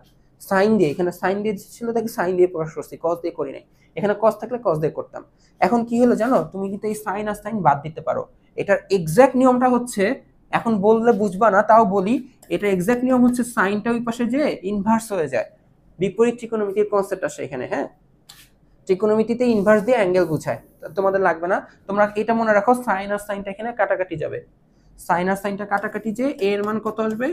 সাইন দিয়ে, এখানে সাইন দিয়ে ছিল দেখি সাইন দিয়ে প্রকাশ করছি, কস দিয়ে করি নাই, এখানে কস থাকলে কস দিয়ে করতাম। এখন কি হলো জানো, তুমি কিন্তু এই সাইন আর সাইন বাদ দিতে পারো, এটার এক্সাক্ট নিয়মটা হচ্ছে, এখন বললে বুঝবা না তাও বলি, এটা এক্সাক্ট নিয়ম হচ্ছে সাইনটা ওই পাশে যে ইনভার্স হয়ে যায়, বিপরীত ত্রিকোণমিতির কনসেপ্ট আসে এখানে। হ্যাঁ, ত্রিকোণমিতিতে ইনভার্স দিয়ে অ্যাঙ্গেল বুঝায়, তোমাদের লাগবে না, তোমরা এটা মনে রাখো, সাইন আর সাইনটা এখানে কাটাকাটি যাবে, সাইন আর সাইনটা কাটাকাটি, যে এর মান কত আসবে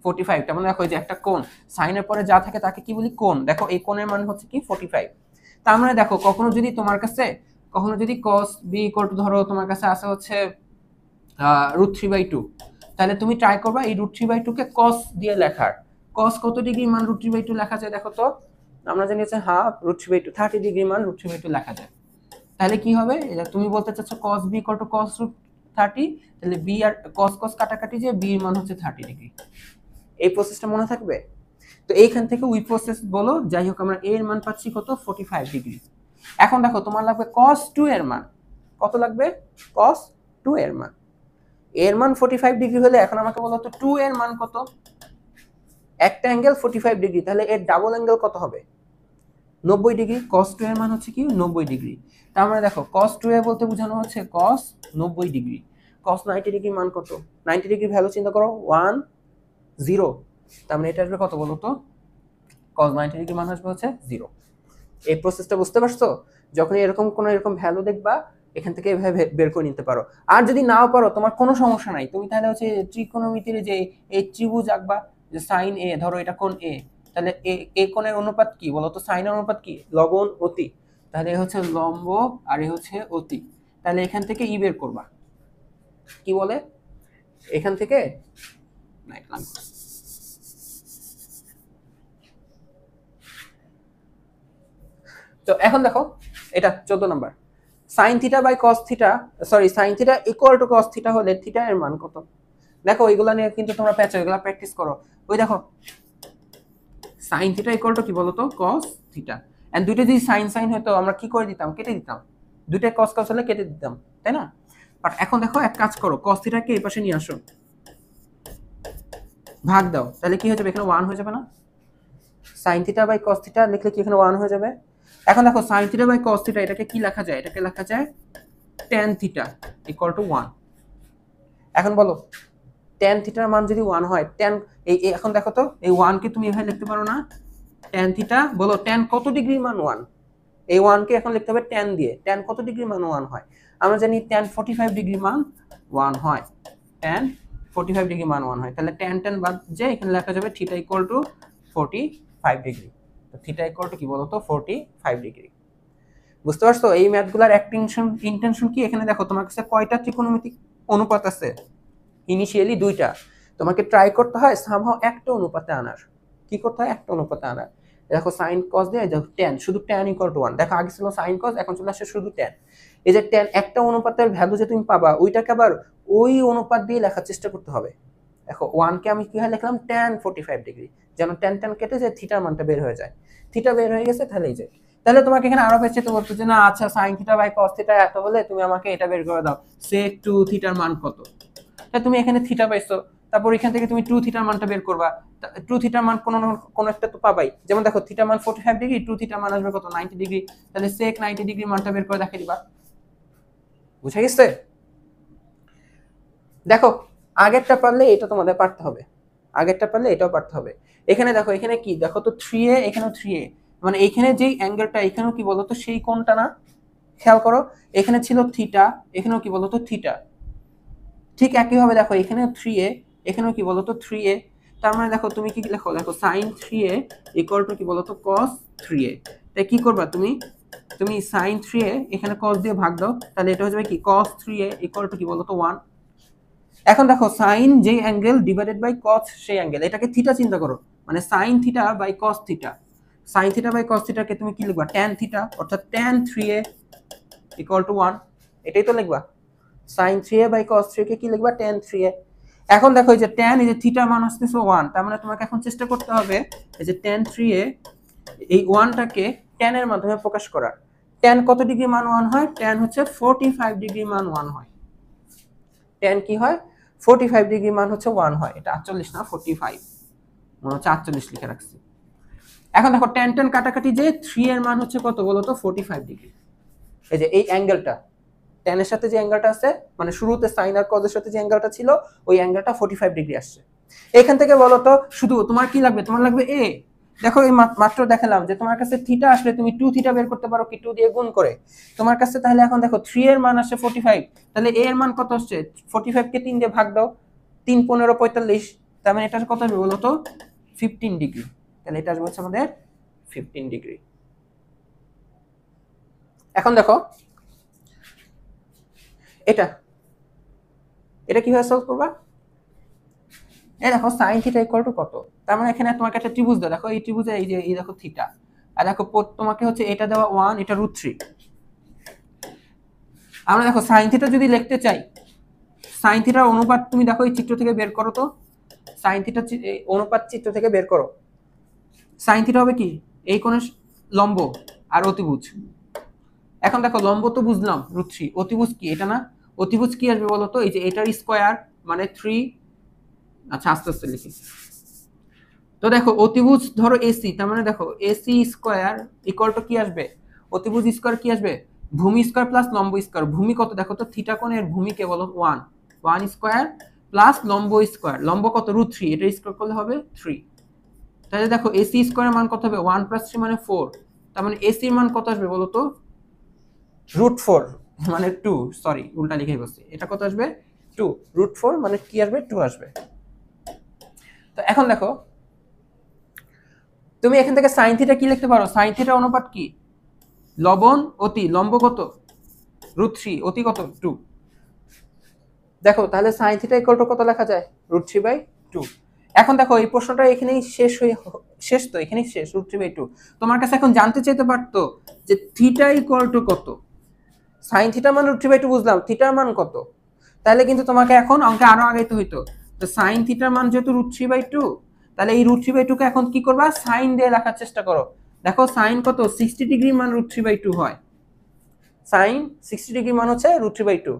45, তার মানে দেখো এই যে একটা কোণ, সাইনের পরে যা থাকে তাকে কি বলি কোণ, দেখো এই কোণের মান হচ্ছে কি 45, তার মানে দেখো কখনো যদি তোমার কাছে, কখনো যদি cos b ধরো তোমার কাছে আসে হচ্ছে √3/2, তাহলে তুমি ট্রাই করবা এই √3/2 কে cos দিয়ে লেখার, cos কত ডিগ্রি মান √3/2 লেখা যায় দেখো তো, আমরা জানি হচ্ছে হাফ √3/2, 30 ডিগ্রি মান √3/2 লেখা যায়, তাহলে কি হবে, তুমি বলতে চাচ্ছ cos b cos √30, তাহলে b আর cos কাটাকাটি, যে b এর মান হচ্ছে 30 ডিগ্রি, এই প্রসেসটা মনে থাকবে। তো এইখান থেকে ওই প্রসেস বলো, যাই হোক আমরা a এর মান পাচ্ছি কত 45 ডিগ্রি। এখন দেখো তোমার লাগবে cos 2 এর মান, কত লাগবে cos 2 এর মান, এর মান 45 ডিগ্রি হলে এখন আমাকে বলো তো 2 এর মান কত, একটা অ্যাঙ্গেল 45 ডিগ্রি, তাহলে এর ডাবল অ্যাঙ্গেল কত হবে 90 ডিগ্রি, cos 2 এর মান হচ্ছে কি 90 ডিগ্রি, তার মানে দেখো cos 2 এ বলতে বোঝানো হচ্ছে cos 90 ডিগ্রি, cos 90 ডিগ্রি মান কত, 90 ডিগ্রি ভ্যালু চিন্তা করো 1 0, তার মানে এটা আসবে কত বলো তো, cos 90 ডিগ্রি মান আসবে হচ্ছে 0। এই প্রসেসটা বুঝতে পারছো, যখন এরকম কোন এরকম ভ্যালু দেখবা এখান থেকে এভাবে বের করে নিতে পারো, আর যদি নাও পারো তোমার কোনো সমস্যা নাই, তুমি তাহলে হচ্ছে ত্রিকোণমিতির যে এই ত্রিভুজ আঁকবা, যে sin a, ধরো এটা কোণ a, তাহলে এ কোণের অনুপাত কি বলো তো, সাইনের অনুপাত কি লবণ অতি, তাহলে হচ্ছে লম্ব আর এ হচ্ছে অতি, তাহলে এখান থেকে ই বের করবা, কি বলে এখান থেকে তো এখন দেখো এটা 14 number, sin theta by cos theta, sorry sin theta equal to cos theta হলে থিটা এর মান কত, দেখো এইগুলা নিয়ে কিন্তু তোমরা প্যাচো, এগুলা প্র্যাকটিস করো, ওই দেখো sin থিটা ইকুয়াল টু কি বলতো cos থিটা, এন্ড দুইটা যদি sin sin হতো আমরা কি করে দিতাম, কেটে দিতাম, দুইটা cos cos হলে কেটে দিতাম, তাই না? বাট এখন দেখো এক কাজ করো, cos থিটাকে এই পাশে নিয়ে আসো, ভাগ দাও, তাহলে কি হয়ে যাবে, এখানে 1 হয়ে যাবে না, sin theta by cos theta লিখলে কি এখানে 1 হয়ে যাবে। এখন দেখো sin theta by cos theta এটাকে কি লেখা যায়, এটাকে লেখা যায় tan থিটা ইকুয়াল টু 1। এখন বলো tan থিটার মান যদি 1 হয়, tan এই এখন দেখো তো এই 1 কে তুমি এভাবে লিখতে পারো না, tan থিটা, বলো tan কত ডিগ্রির মান 1, এই 1 কে এখন লিখতে হবে tan দিয়ে। tan কত ডিগ্রি মান 1 হয়? আমরা জানি tan 45 ডিগ্রি মান 1 হয়। tan 45 ডিগ্রি মান 1 হয়। তাহলে tan বাদ যে এখানে লেখা যাবে থিটা ইকুয়াল টু 45 ডিগ্রি। তো থিটা ইকুয়াল টু কি বলতো 45 ডিগ্রি। বুঝতে পারছো এই ম্যাথগুলোর ইন্টেনশন কি? এখানে দেখো তোমার কাছে কয়টা ত্রিকোণমিতিক অনুপাত আছে? ইনিশিয়ালি দুইটা। তোমাকে ট্রাই করতে হয় সামহাও একটা অনুপাতে আনার। কি করতে হয়? একটা অনুপাতে আনার। দেখো sin cos দিয়ে দেখো tan, শুধু tan ইকুয়াল টু 1। দেখো আগে ছিল sin cos, এখন চলে আসছে শুধু tan। এই যে tan একটা অনুপাতের ভ্যালু যে তুমি পাবা ওইটাকে আবার ওই অনুপাত দিয়ে লেখার চেষ্টা করতে হবে। দেখো 1 কে আমি কি হয় লিখলাম tan 45 ডিগ্রি, যেন tan কেটে যায় থিটার মানটা বের হয়ে যায়। থিটা বের হয়ে গেছে, তাহলে এই যে তাহলে তোমাকে এখানে আরো বেশি তো বলতো যে না আচ্ছা sin theta by cos theta এত হলে তুমি আমাকে এটা বের করে দাও, sec 2 থিটার মান কত। তাহলে তুমি এখানে থিটা পাইছো, তারপর এখান থেকে তুমি 2 থিটার মানটা বের করবা। 2 থিটার মান কোন একটা তো পাবাই। যেমন দেখো থিটার মান 45 ডিগ্রি, 2 থিটার মান আসবে কত 90 ডিগ্রি। তাহলে sec 90 ডিগ্রি মানটা বের করে দেখিয়ে দিবা। বুঝা গেছে? দেখো আগেরটা পারলে এটা তোমাদের পারতে হবে, আগেরটা পারলে এটাও পারতে হবে। এখানে দেখো এখানে কি দেখো তো 3a, এখানেও 3a, মানে এখানে যেই অ্যাঙ্গেলটা এখানেও কি বলতো সেই কোণটা না? খেয়াল করো এখানে ছিল থিটা, এখানেও কি বলতো থিটা। ঠিক একইভাবে দেখো এখানেও 3a, এখানেও কি বলতো 3a। তার মানে দেখো তুমি কি লেখো, দেখো sin 3a ইকুয়াল টু কি বলতো cos 3a। তাই কি করবা তুমি sin 3a এখানে cos দিয়ে ভাগ দাও, তাহলে এটা হয়ে যাবে কি cos 3a ইকুয়াল টু কি বলতো 1। এখন দেখো sin যে অ্যাঙ্গেল ডিভাইডেড বাই cos সেই অ্যাঙ্গেল, এটাকে থিটা চিন্তা করো, মানে sin theta by cos theta. sin theta by cos থিটাকে তুমি কি লিখবা tan থিটা, অর্থাৎ tan 3a ইকুয়াল টু 1। এটাই তো লিখবা। sin 3a by cos 3a কে কি লিখবা tan 3a। এখন দেখো এই যে tan এই যে থিটা মান আসতেছে 1, তার মানে তোমাকে এখন চেষ্টা করতে হবে এই যে tan 3a এই 1টাকে tan এর মাধ্যমে প্রকাশ করার। tan কত ডিগ্রি মান 1 হয়? tan হচ্ছে 45 ডিগ্রি মান 1 হয়। tan কি হয়? 45 ডিগ্রি মান হচ্ছে 1 হয়। এটা 48 না 45, মনে হচ্ছে 48 লিখে রাখছি। এখন দেখো tan কাটাকাটি যে 3 এর মান হচ্ছে কত বলো তো 45 ডিগ্রি। এই যে এই অ্যাঙ্গেলটা tan এর সাথে যে অ্যাঙ্গেলটা আছে, মানে শুরুতে sin আর cos এর সাথে যে অ্যাঙ্গেলটা ছিল ওই অ্যাঙ্গেলটা 45 ডিগ্রি আসছে। এখান থেকে বলো তো শুধু তোমার কি লাগবে? তোমার লাগবে a। দেখো এই মাত্র দেখালাম যে তোমার কাছে থিটা আসলে তুমি 2 থিটা বের করতে পারো কি 2 দিয়ে গুণ করে তোমার কাছে। তাহলে এখন দেখো 3 এর মান আসছে 45, তাহলে a এর মান কত আসছে? 45 কে 3 দিয়ে ভাগ দাও, 3 15 45, তার মানে এটা কত হবে বলো তো 15 ডিগ্রি। তাহলে এটা আসবে হচ্ছে আমাদের 15 ডিগ্রি। এখন দেখো এটা কিভাবে সলভ করবা? এই দেখো sin থিটা ইকুয়াল টু কত, তার মানে এখানে তোমাকে একটা ত্রিভুজ দাও। দেখো এই ত্রিভুজে এই যে এই দেখো থিটা, আর দেখো তোমাকে হচ্ছে এটা দেওয়া 1, এটা √3। আমরা দেখো sin থিটা যদি লিখতে চাই, sin থিটার অনুপাত তুমি দেখো এই চিত্র থেকে বের করো তো, sin থিটার অনুপাত চিত্র থেকে বের করো। sin থিটা হবে কি এই কোণের লম্ব আর অতিভুজ। এখন দেখো লম্ব তো বুঝলাম √3, অতিভুজ কি এটা না? অতিভুজ কি আসবে বলো তো এই যে এটার স্কয়ার মানে 3। আচ্ছা আস্তে আস্তে লিখি। তো দেখো অতিভুজ ধরো এসি, তার মানে দেখো এসি স্কয়ার ইকুয়াল টু কি আসবে? অতিভুজ স্কয়ার কি আসবে? ভূমি স্কয়ার প্লাস লম্ব স্কয়ার। ভূমি কত দেখো তো থিটা কোণের ভূমি কে বলো 1, 1 স্কয়ার প্লাস লম্ব স্কয়ার। লম্ব কত √3, এটা স্কয়ার করলে হবে 3। তাহলে দেখো এসি স্কয়ারের মান কত হবে? 1 + 3 মানে 4। তার মানে এসি এর মান কত আসবে বলো তো √4 মানে 2, সরি উল্টা লিখে বসছি। এটা কত আসবে 2, √4 মানে কি আসবে 2 আসবে। তো এখন দেখো তুমি এখান থেকে sin থিটা কি লিখতে পারো? sin থিটা অনুপাত কি? লবণ অতি, লম্ব কত √3, অতি কত 2। দেখো তাহলে sin থিটা ইকুয়াল টু কত লেখা যায়? √3/2। এখন দেখো এই প্রশ্নটা এখানেই শেষ তো এখানেই শেষ, √3/2। তোমার কাছে এখন জানতে চাইতে পারতো যে থিটা ইকুয়াল টু কত। sin থিটা মান √3/2 বুঝলাম, থিটার মান কত? তাহলে কিন্তু তোমাকে এখন অঙ্কে আরো আগাইতে হইতো। তো sin থিটার মান যেহেতু √3/2, তাহলে এই √3/2 কে এখন কি করবা? sin দিয়ে লেখার চেষ্টা করো। দেখো sin কত 60 ডিগ্রি মান √3/2 হয়। sin 60 ডিগ্রি মান হচ্ছে √3/2।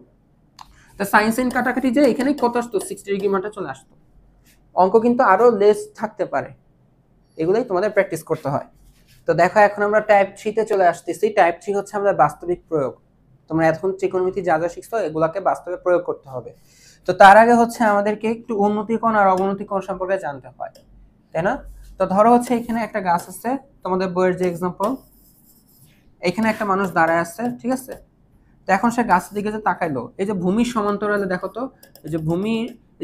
তো sin কাটাকাটি যে এখানে কত আসতো 60 ডিগ্রি মানটা চলে আসতো। অঙ্ক কিন্তু আরো লেস থাকতে পারে, এগুলাই তোমাদের প্র্যাকটিস করতে হয়। তো দেখো এখন আমরা টাইপ 3 তে চলে আসতেছি। টাইপ 3 হচ্ছে আমাদের বাস্তবিক প্রয়োগ। তোমরা এখন ত্রিকোণমিতি যা যা শিখছো এগুলাকে বাস্তবে প্রয়োগ করতে হবে। তো তার আগে হচ্ছে আমাদেরকে একটু উন্নতি কোণ আর অবনতি কোণ সম্পর্কে জানতে হয়, তাই না? তো ধরো হচ্ছে এখানে একটা গাছ আছে, তোমাদের বইয়ের যে এক্সাম্পল, এখানে একটা মানুষ দাঁড়ায় আছে, ঠিক আছে? তো এখন সে গাছের দিকে যে তাকাইলো, এই যে ভূমির সমান্তরালে দেখো তো, এই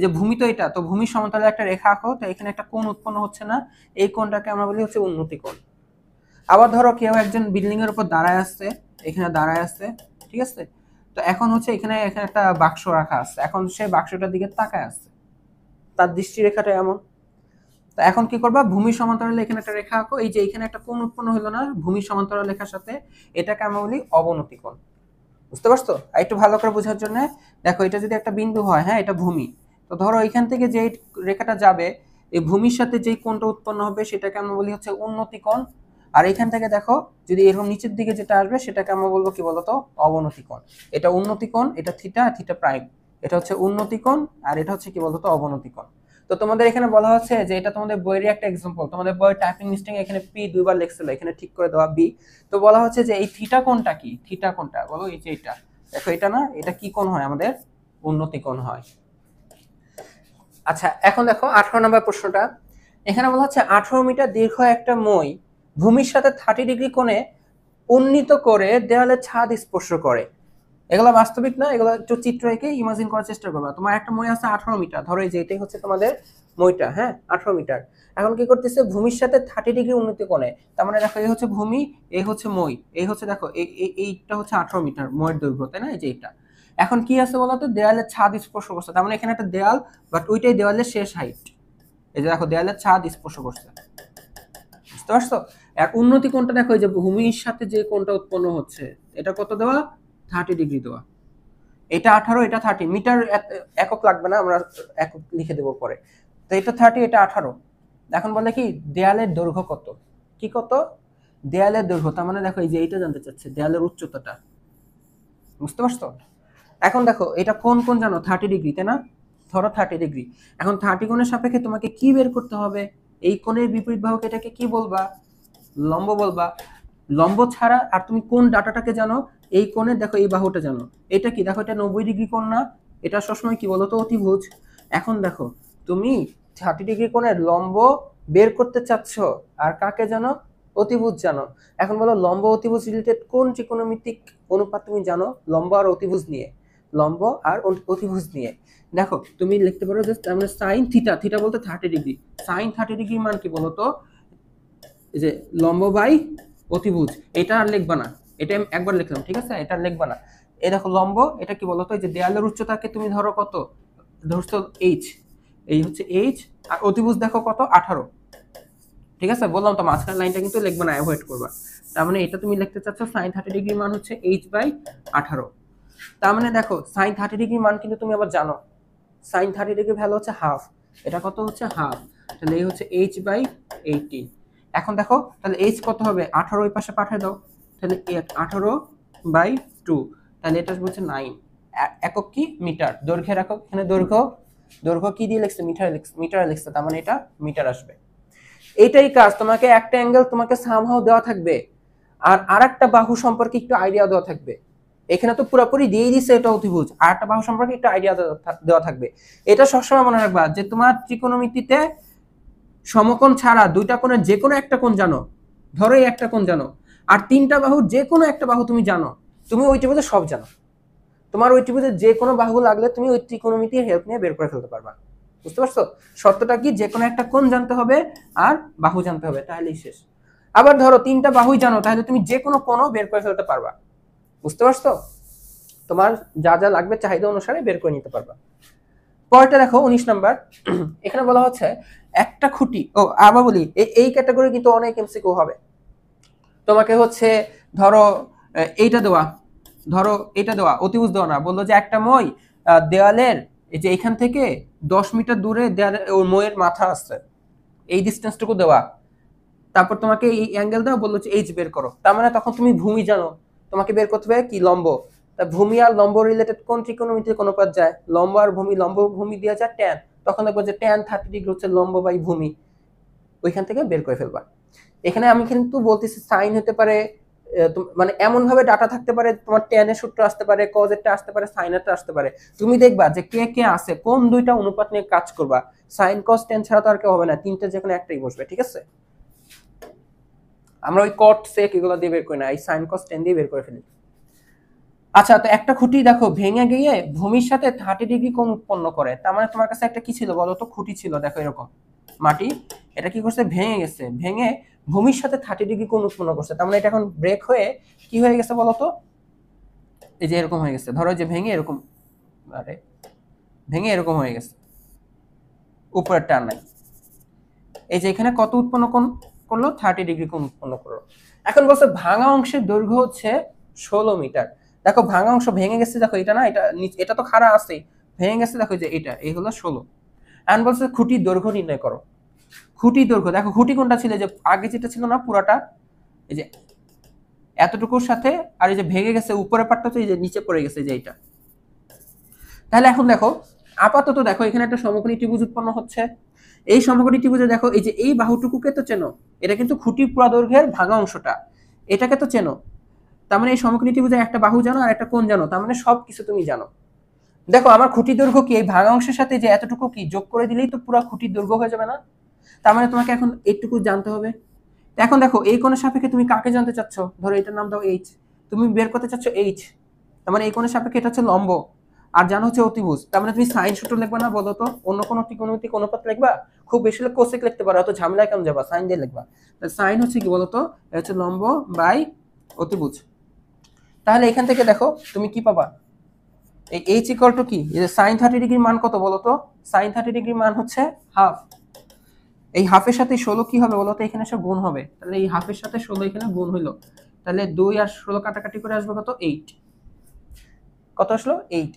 যে ভূমি তো এটা, তো ভূমির সমান্তরালে একটা রেখা আঁকো, তো এখানে একটা কোণ উৎপন্ন হচ্ছে না, এই কোণটাকে আমরা বলি হচ্ছে উন্নতি কোণ। আবার ধরো কেউ একজন বিল্ডিং এর উপর দাঁড়ায় আছে, এখানে দাঁড়ায় আছে, ঠিক আছে? তো এখন হচ্ছে এখানে এখানে একটা বাক্স রাখা আছে, এখন সে বাক্সটার দিকে তাকায় আছে, তার দৃষ্টিরেখাটা এমন। তো এখন কি করবা, ভূমির সমান্তরালে এখানে একটা রেখা আঁকো, এই যে এখানে একটা কোণ উৎপন্ন হলো না ভূমির সমান্তরাল রেখার সাথে, এটাকে আমরা বলি অবনতি কোণ। বুঝতে পারছো? আর একটু ভালো করে বোঝার জন্য দেখো, এটা যদি একটা বিন্দু হয়, হ্যাঁ এটা ভূমি, তো ধরো এখান থেকে যে রেখাটা যাবে, এই ভূমির সাথে যে কোণটা উৎপন্ন হবে সেটাকে আমরা বলি হচ্ছে উন্নতি কোণ। আর এখান থেকে দেখো যদি এরকম নিচের দিকে যেটা আসবে সেটাকে আমরা বলবো কি বলতো, অবনতি কোণ। এটা উন্নতি কোণ, এটা থিটা, থিটা প্রাইম, এটা হচ্ছে উন্নতি কোণ, আর এটা হচ্ছে কি বলতো, অবনতি কোণ। তো তোমাদের এখানে বলা হচ্ছে যে এটা তোমাদের বইয়ের একটা এক্সাম্পল, তোমাদের বইয়ের টাইপিং মিস্টেক এখানে পি দুইবার লিখছিল, এখানে ঠিক করে দেওয়া বি। তো বলা হচ্ছে যে এই থিটা কোণটা কি, থিটা কোণটা বলো, এই যে এটা দেখো, এটা না, এটা কি কোণ হয় আমাদের, উন্নতি কোণ হয়। আচ্ছা এখন দেখো 18 নম্বর প্রশ্নটা, এখানে বলা হচ্ছে 18 মিটার দীর্ঘ একটা মই ভূমির সাথে 30 ডিগ্রি কোণে উন্নীত করে দেওয়ালে ছাদ স্পর্শ করে। এগুলো বাস্তবিক না, এগুলো একটু চিত্র এঁকে ইমাজিন করার চেষ্টা করবা। তোমার একটা মই আছে 18 মিটার, ধরো এই যে এটাই হচ্ছে তোমাদের মইটা, হ্যাঁ 18 মিটার। এখন কি করতেছে, ভূমির সাথে 30 ডিগ্রি উন্নীত কোণে, তার মানে দেখো এই হচ্ছে ভূমি, এই হচ্ছে মই, এই হচ্ছে দেখো এইটা হচ্ছে 18 মিটার মইয়ের দৈর্ঘ্য, তাই না? এই যে এটা। এখন কি আছে বলতো, দেওয়ালের ছাদ স্পর্শ করছে, তার মানে এখানে একটা দেওয়াল, বাট ওইটাই দেওয়ালের শেষ হাইট। এই যে দেখো দেওয়ালের ছাদ স্পর্শ করছে, বুঝতে পারছো? আর উন্নতি কোণটা দেখো, এই যে ভূমির সাথে যে কোণটা উৎপন্ন হচ্ছে, এটা কত দেওয়া, 30 ডিগ্রি দেওয়া। এটা 18, এটা 30, মিটার একক লাগবে না, আমরা একক লিখে দেবো পরে। তো এটা 30, এটা 18। এখন বলে কি দেয়ালের দৈর্ঘ্য কত, কি কত, দেয়ালের দৈর্ঘ্য, তার মানে দেখো এই যে এইটা জানতে চাচ্ছে, দেয়ালের উচ্চতাটা। বুঝতে পারছো? এখন দেখো এটা কোন কোন জানো, 30 ডিগ্রি, তাই না? ধরো 30 ডিগ্রি। এখন 30 কোণের সাপেক্ষে তোমাকে কি বের করতে হবে, এই কোণের বিপরীত বাহুক এটাকে কি বলবা, লম্ব বলবা। লম্ব ছাড়া আর তুমি কোন ডাটাটাকে জানো, এই কোণের দেখো এই বাহুটা জানো, এটা কি দেখো, এটা 90 ডিগ্রি কোণ না, এটা সবসময় কি বলতো, অতিভুজ। এখন দেখো তুমি 30 ডিগ্রি কোণের লম্ব বের করতে চাচ্ছ, আর কাকে জানো, অতিভুজ জানো। এখন বলো লম্ব অতিভুজ রিলেটেড কোন ত্রিকোণমিতিক অনুপাত তুমি জানো, লম্ব আর অতিভুজ নিয়ে, লম্ব আর অতিভুজ নিয়ে। দেখো তুমি লিখতে পারো যে মানে সাইন থিটা, থিটা বলতে 30 ডিগ্রি, সাইন 30 ডিগ্রি মান কি বলতো, এই যে লম্ব বাই অতিভুজ। এটা আর লিখবা না, এটা আমি একবার লিখলাম, ঠিক আছে, এটা লিখবা না। এই দেখো লম্ব, এটা কি বলতো, এই যে দেয়ালের উচ্চতাকে তুমি ধরো কত, ধরছো এইচ, এই হচ্ছে এইচ, আর অতিভুজ দেখো কত, 18। ঠিক আছে, বললাম তো মাঝখানে লাইনটা কিন্তু লিখবা না, অ্যাভয়েড করবা। তার মানে এটা তুমি লিখতে চাচ্ছ সাইন 30 ডিগ্রি মান হচ্ছে এইচ বাই 18। তার মানে দেখো সাইন 30 ডিগ্রি মান কিন্তু তুমি আবার জানো, সাইন 30 ডিগ্রি ভ্যালু হচ্ছে হাফ, এটা কত হচ্ছে হাফ, তাহলে এই হচ্ছে এইচ বাই 18। এখন দেখো তাহলে এইচ কত হবে, 18 ওই পাশে পাঠিয়ে দাও, তাহলে 18/2, তাহলে এটা হচ্ছে 9। একক কি, মিটার, দৈর্ঘ্যের একক, এখানে দৈর্ঘ্য, দৈর্ঘ্য কি দিয়ে লিখছে, মিটারে লিখছে, তার মানে এটা মিটার আসবে। এইটাই কাজ, তোমাকে একটা অ্যাঙ্গেল তোমাকে সামহাও দেওয়া থাকবে, আর আরেকটা বাহু সম্পর্কে একটু আইডিয়া দেওয়া থাকবে। এখানে তো পুরোপুরি দিয়ে দিচ্ছে এটা অতিভুজ, আর একটা বাহু সম্পর্কে একটু আইডিয়া দেওয়া থাকবে। এটা সবসময় মনে রাখবা যে তোমার ত্রিকোণমিতিতে সমকোণ ছাড়া দুইটা কোণের যে কোনো একটা কোণ জানো, ধরো এই একটা কোণ জানো, আর তিনটা বাহু যে কোনো একটা বাহু তুমি জানো, তুমি ওই ত্রিভুজে সব জানো। তোমার ওই ত্রিভুজে যে কোনো বাহু লাগলে তুমি ওই ত্রিকোণমিতির হেল্প নিয়ে বের করে ফেলতে পারবা। বুঝতে পারছো? শর্তটা কি, যে কোনো একটা কোণ জানতে হবে আর বাহু জানতে হবে, তাহলেই শেষ। আবার ধরো তিনটা বাহুই জানো, তাহলে তুমি যে কোনো কোণও বের করে ফেলতে পারবা। বুঝতে পারছো? তোমার যা যা লাগবে চাহিদা অনুসারে বের করে নিতে পারবা। পরেরটা দেখো 19 নাম্বার, এখানে বলা হচ্ছে একটা খুঁটি, ও আবার বলি এই ক্যাটাগরি কিন্তু অনেক এমসিকিউ হবে। তোমাকে হচ্ছে ধরো এইটা দেওয়া, ধরো এটা দেওয়া, অতিভুজ দেওয়া না, বললো যে একটা মই দেওয়ালের এই যে এখান থেকে 10 মিটার দূরে দেওয়ালের ওই মইয়ের মাথা আছে, এই ডিস্টেন্সটুকু দেওয়া, তারপর তোমাকে এই অ্যাঙ্গেল দাও, বললো যে এইচ বের করো। তার মানে তখন তুমি ভূমি জানো, তোমাকে বের করতে হবে কি, লম্ব। তা ভূমি আর লম্ব রিলেটেড কোন ত্রিকোণমিতির কোন পদ যায়, লম্ব আর ভূমি, লম্ব ভূমি দিয়ে যায় ট্যান, তখন দেখবো যে ট্যান 30 ডিগ্রি হচ্ছে লম্ব বাই ভূমি, ওইখান থেকে বের করে ফেলবা। এখানে আমি কিন্তু বলতেছি সাইন হতে পারে, মানে এমন ভাবে ডাটা থাকতে পারে, তোমার ট্যানের সূত্র আসতে পারে, কজেরটা আসতে পারে, সাইনেরটা আসতে পারে। তুমি দেখবা যে কে কে আছে, কোন দুইটা অনুপাত নিয়ে কাজ করবা, সাইন কস ট্যান ছাড়া তো আর কেউ হবে না, তিনটা যে কোনো একটাই বসবে। ঠিক আছে, আমরা ওই কট সেক এগুলো দিয়ে বের করি না, এই সাইন কস টেন দিয়ে বের করে ফেলি। আচ্ছা, তো একটা খুঁটি দেখো ভেঙে গিয়ে ভূমির সাথে 30 ডিগ্রি কোণ উৎপন্ন করে, তার মানে তোমার কাছে একটা কি ছিল বলো তো, খুঁটি ছিল, দেখো এরকম মাটি, এটা কি করছে ভেঙে গেছে, ভেঙে ভূমির সাথে 30 ডিগ্রি কোণ উৎপন্ন করছে, তার মানে এটা এখন ব্রেক হয়ে কি হয়ে গেছে বলো তো, এই যে এরকম হয়ে গেছে, ধরো যে ভেঙে এরকম, আরে ভেঙে এরকম হয়ে গেছে, উপরের টান নাই, এই যে এখানে কত উৎপন্ন কোণ করলো, 30 ডিগ্রি কোণ উৎপন্ন করলো। এখন বলছে ভাঙা অংশের দৈর্ঘ্য হচ্ছে 16 মিটার। দেখো ভাঙা অংশ ভেঙে গেছে, দেখো এটা না, এটা এটা তো খাড়া আছেই, ভেঙে গেছে, দেখো যে এটা এই হলো 16। এখন বলছে খুঁটির দৈর্ঘ্য নির্ণয় করো। খুঁটির দৈর্ঘ্য দেখো, খুঁটি কোনটা ছিল, যে আগে যেটা ছিল না পুরাটা, এই যে এতটুকুর সাথে, আর এই যে ভেঙে গেছে উপরের পাটটা তো এই যে নিচে পড়ে গেছে, যে এটা। তাহলে এখন দেখো আপাতত দেখো এখানে একটা সমকোণী ত্রিভুজ উৎপন্ন হচ্ছে। এই সমকোণী ত্রিভুজে দেখো এই যে এই বাহুটুকুকে তো চেনো, এটা কিন্তু খুঁটির পুরা দৈর্ঘ্যের ভাঙা অংশটা, এটাকে তো চেনো, তার মানে এই সমকোণী ত্রিভুজের একটা বাহু জানো আর একটা কোণ জানো, তার মানে সবকিছু তুমি জানো। দেখো আমার খুঁটির দৈর্ঘ্য কি, এই ভাঙা অংশের সাথে যে এতটুকু কি যোগ করে দিলেই তো পুরো খুঁটির দৈর্ঘ্য হয়ে যাবে না? তার মানে তোমাকে এখন এইটুকু জানতে হবে। এখন দেখো এই কোণের সাপেক্ষে তুমি কাকে জানতে চাচ্ছ, ধরো এটার নাম দাও এইচ, তুমি বের করতে চাচ্ছ এইচ, তার মানে এই কোণের সাপেক্ষে এটা হচ্ছে লম্ব, আর জানো হচ্ছে অতিভুজ, তার মানে তুমি সাইন সূত্র লিখবা না, বলো তো অন্য কোনো ত্রিকোণমিতিক অনুপাত লিখবা, খুব বেশি হলে কোসেক লিখতে পারো, অত ঝামেলায় কেমন যাবা, সাইন দিয়ে লিখবা। সাইন হচ্ছে কি বলতো, এটা হচ্ছে লম্ব বাই অতিভুজ। তাহলে এখান থেকে দেখো তুমি কি পাবা, এই এইচ ইকুয়াল টু কি, এই যে সাইন 30 ডিগ্রির মান কত বলো তো, সাইন 30 ডিগ্রির মান হচ্ছে হাফ, এই হাফের সাথে 16 কি হবে বলতো, এখানে এসে গুণ হবে, তাহলে এই হাফের সাথে 16 এখানে গুণ হইলো, তাহলে 2 আর 16 কাটাকাটি করে আসবে কত 8, কত আসলো 8।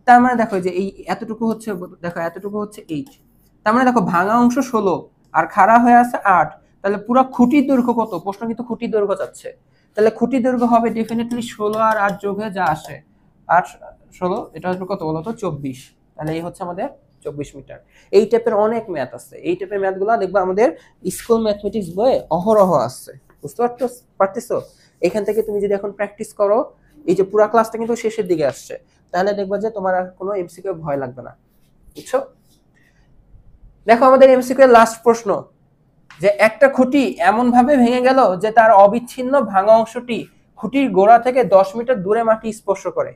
তার মানে দেখো যে এই এতটুকু হচ্ছে, দেখো এতটুকু হচ্ছে 8, তার মানে দেখো ভাঙা অংশ 16 আর খাড়া হয়ে আছে 8, তাহলে পুরো খুঁটির দৈর্ঘ্য কত, প্রশ্ন কিন্তু খুঁটির দৈর্ঘ্য চাচ্ছে, তাহলে খুঁটির দৈর্ঘ্য হবে ডেফিনেটলি 16 আর 8 যোগ হয়ে যা আসে 8 16, এটা হচ্ছে কত বলতো 24, তাহলে এই হচ্ছে আমাদের 24 মিটার। এই টাইপের অনেক ম্যাথ আছে, এই টাইপের ম্যাথগুলো দেখবা আমাদের স্কুল ম্যাথমেটিক্স বইয়ে অহরহ আছে, বুঝতে পারতেছো? এখান থেকে তুমি যদি এখন প্র্যাকটিস করো, এই যে পুরো ক্লাসটা কিন্তু শেষের দিকে আসছে, তাহলে দেখবা যে তোমার আর কোনো এমসিকিউ ভয় লাগবে না, বুঝছো? দেখো আমাদের এমসিকিউ এর লাস্ট প্রশ্ন, যে একটা খুঁটি এমন ভাবে ভেঙে গেল যে তার অবিচ্ছিন্ন ভাঙা অংশটি খুঁটির গোড়া থেকে 10 মিটার দূরে মাটি স্পর্শ করে।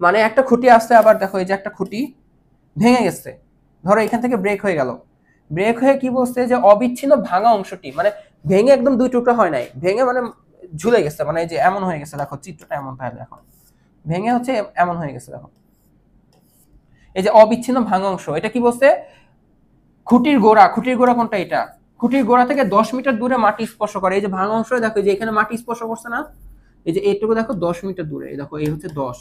মানে একটা খুঁটি আসছে, আবার দেখো এই যে একটা খুঁটি ভেঙে গেছে, ধরো এখান থেকে ব্রেক হয়ে গেল, ব্রেক হয়ে কি বলছে যে অবিচ্ছিন্ন ভাঙা অংশটি, মানে ভেঙে একদম দুই টুকরা হয় নাই, ভেঙে মানে ঝুলে গেছে, মানে এই যে এমন হয়ে গেছে, দেখো চিত্রটা এমন, তাহলে দেখো ভেঙে হচ্ছে এমন হয়ে গেছে, দেখো এই যে অবিচ্ছিন্ন ভাঙা অংশ, এটা কি বলছে, খুঁটির গোড়া, খুঁটির গোড়া কোনটা, এটা খুঁটির গোড়া থেকে 10 মিটার দূরে মাটি স্পর্শ করে, এই যে ভাঙা অংশ দেখো যে এখানে মাটি স্পর্শ করছে না, এই যে এইটুকু দেখো 10 মিটার দূরে, এই দেখো এই হচ্ছে 10,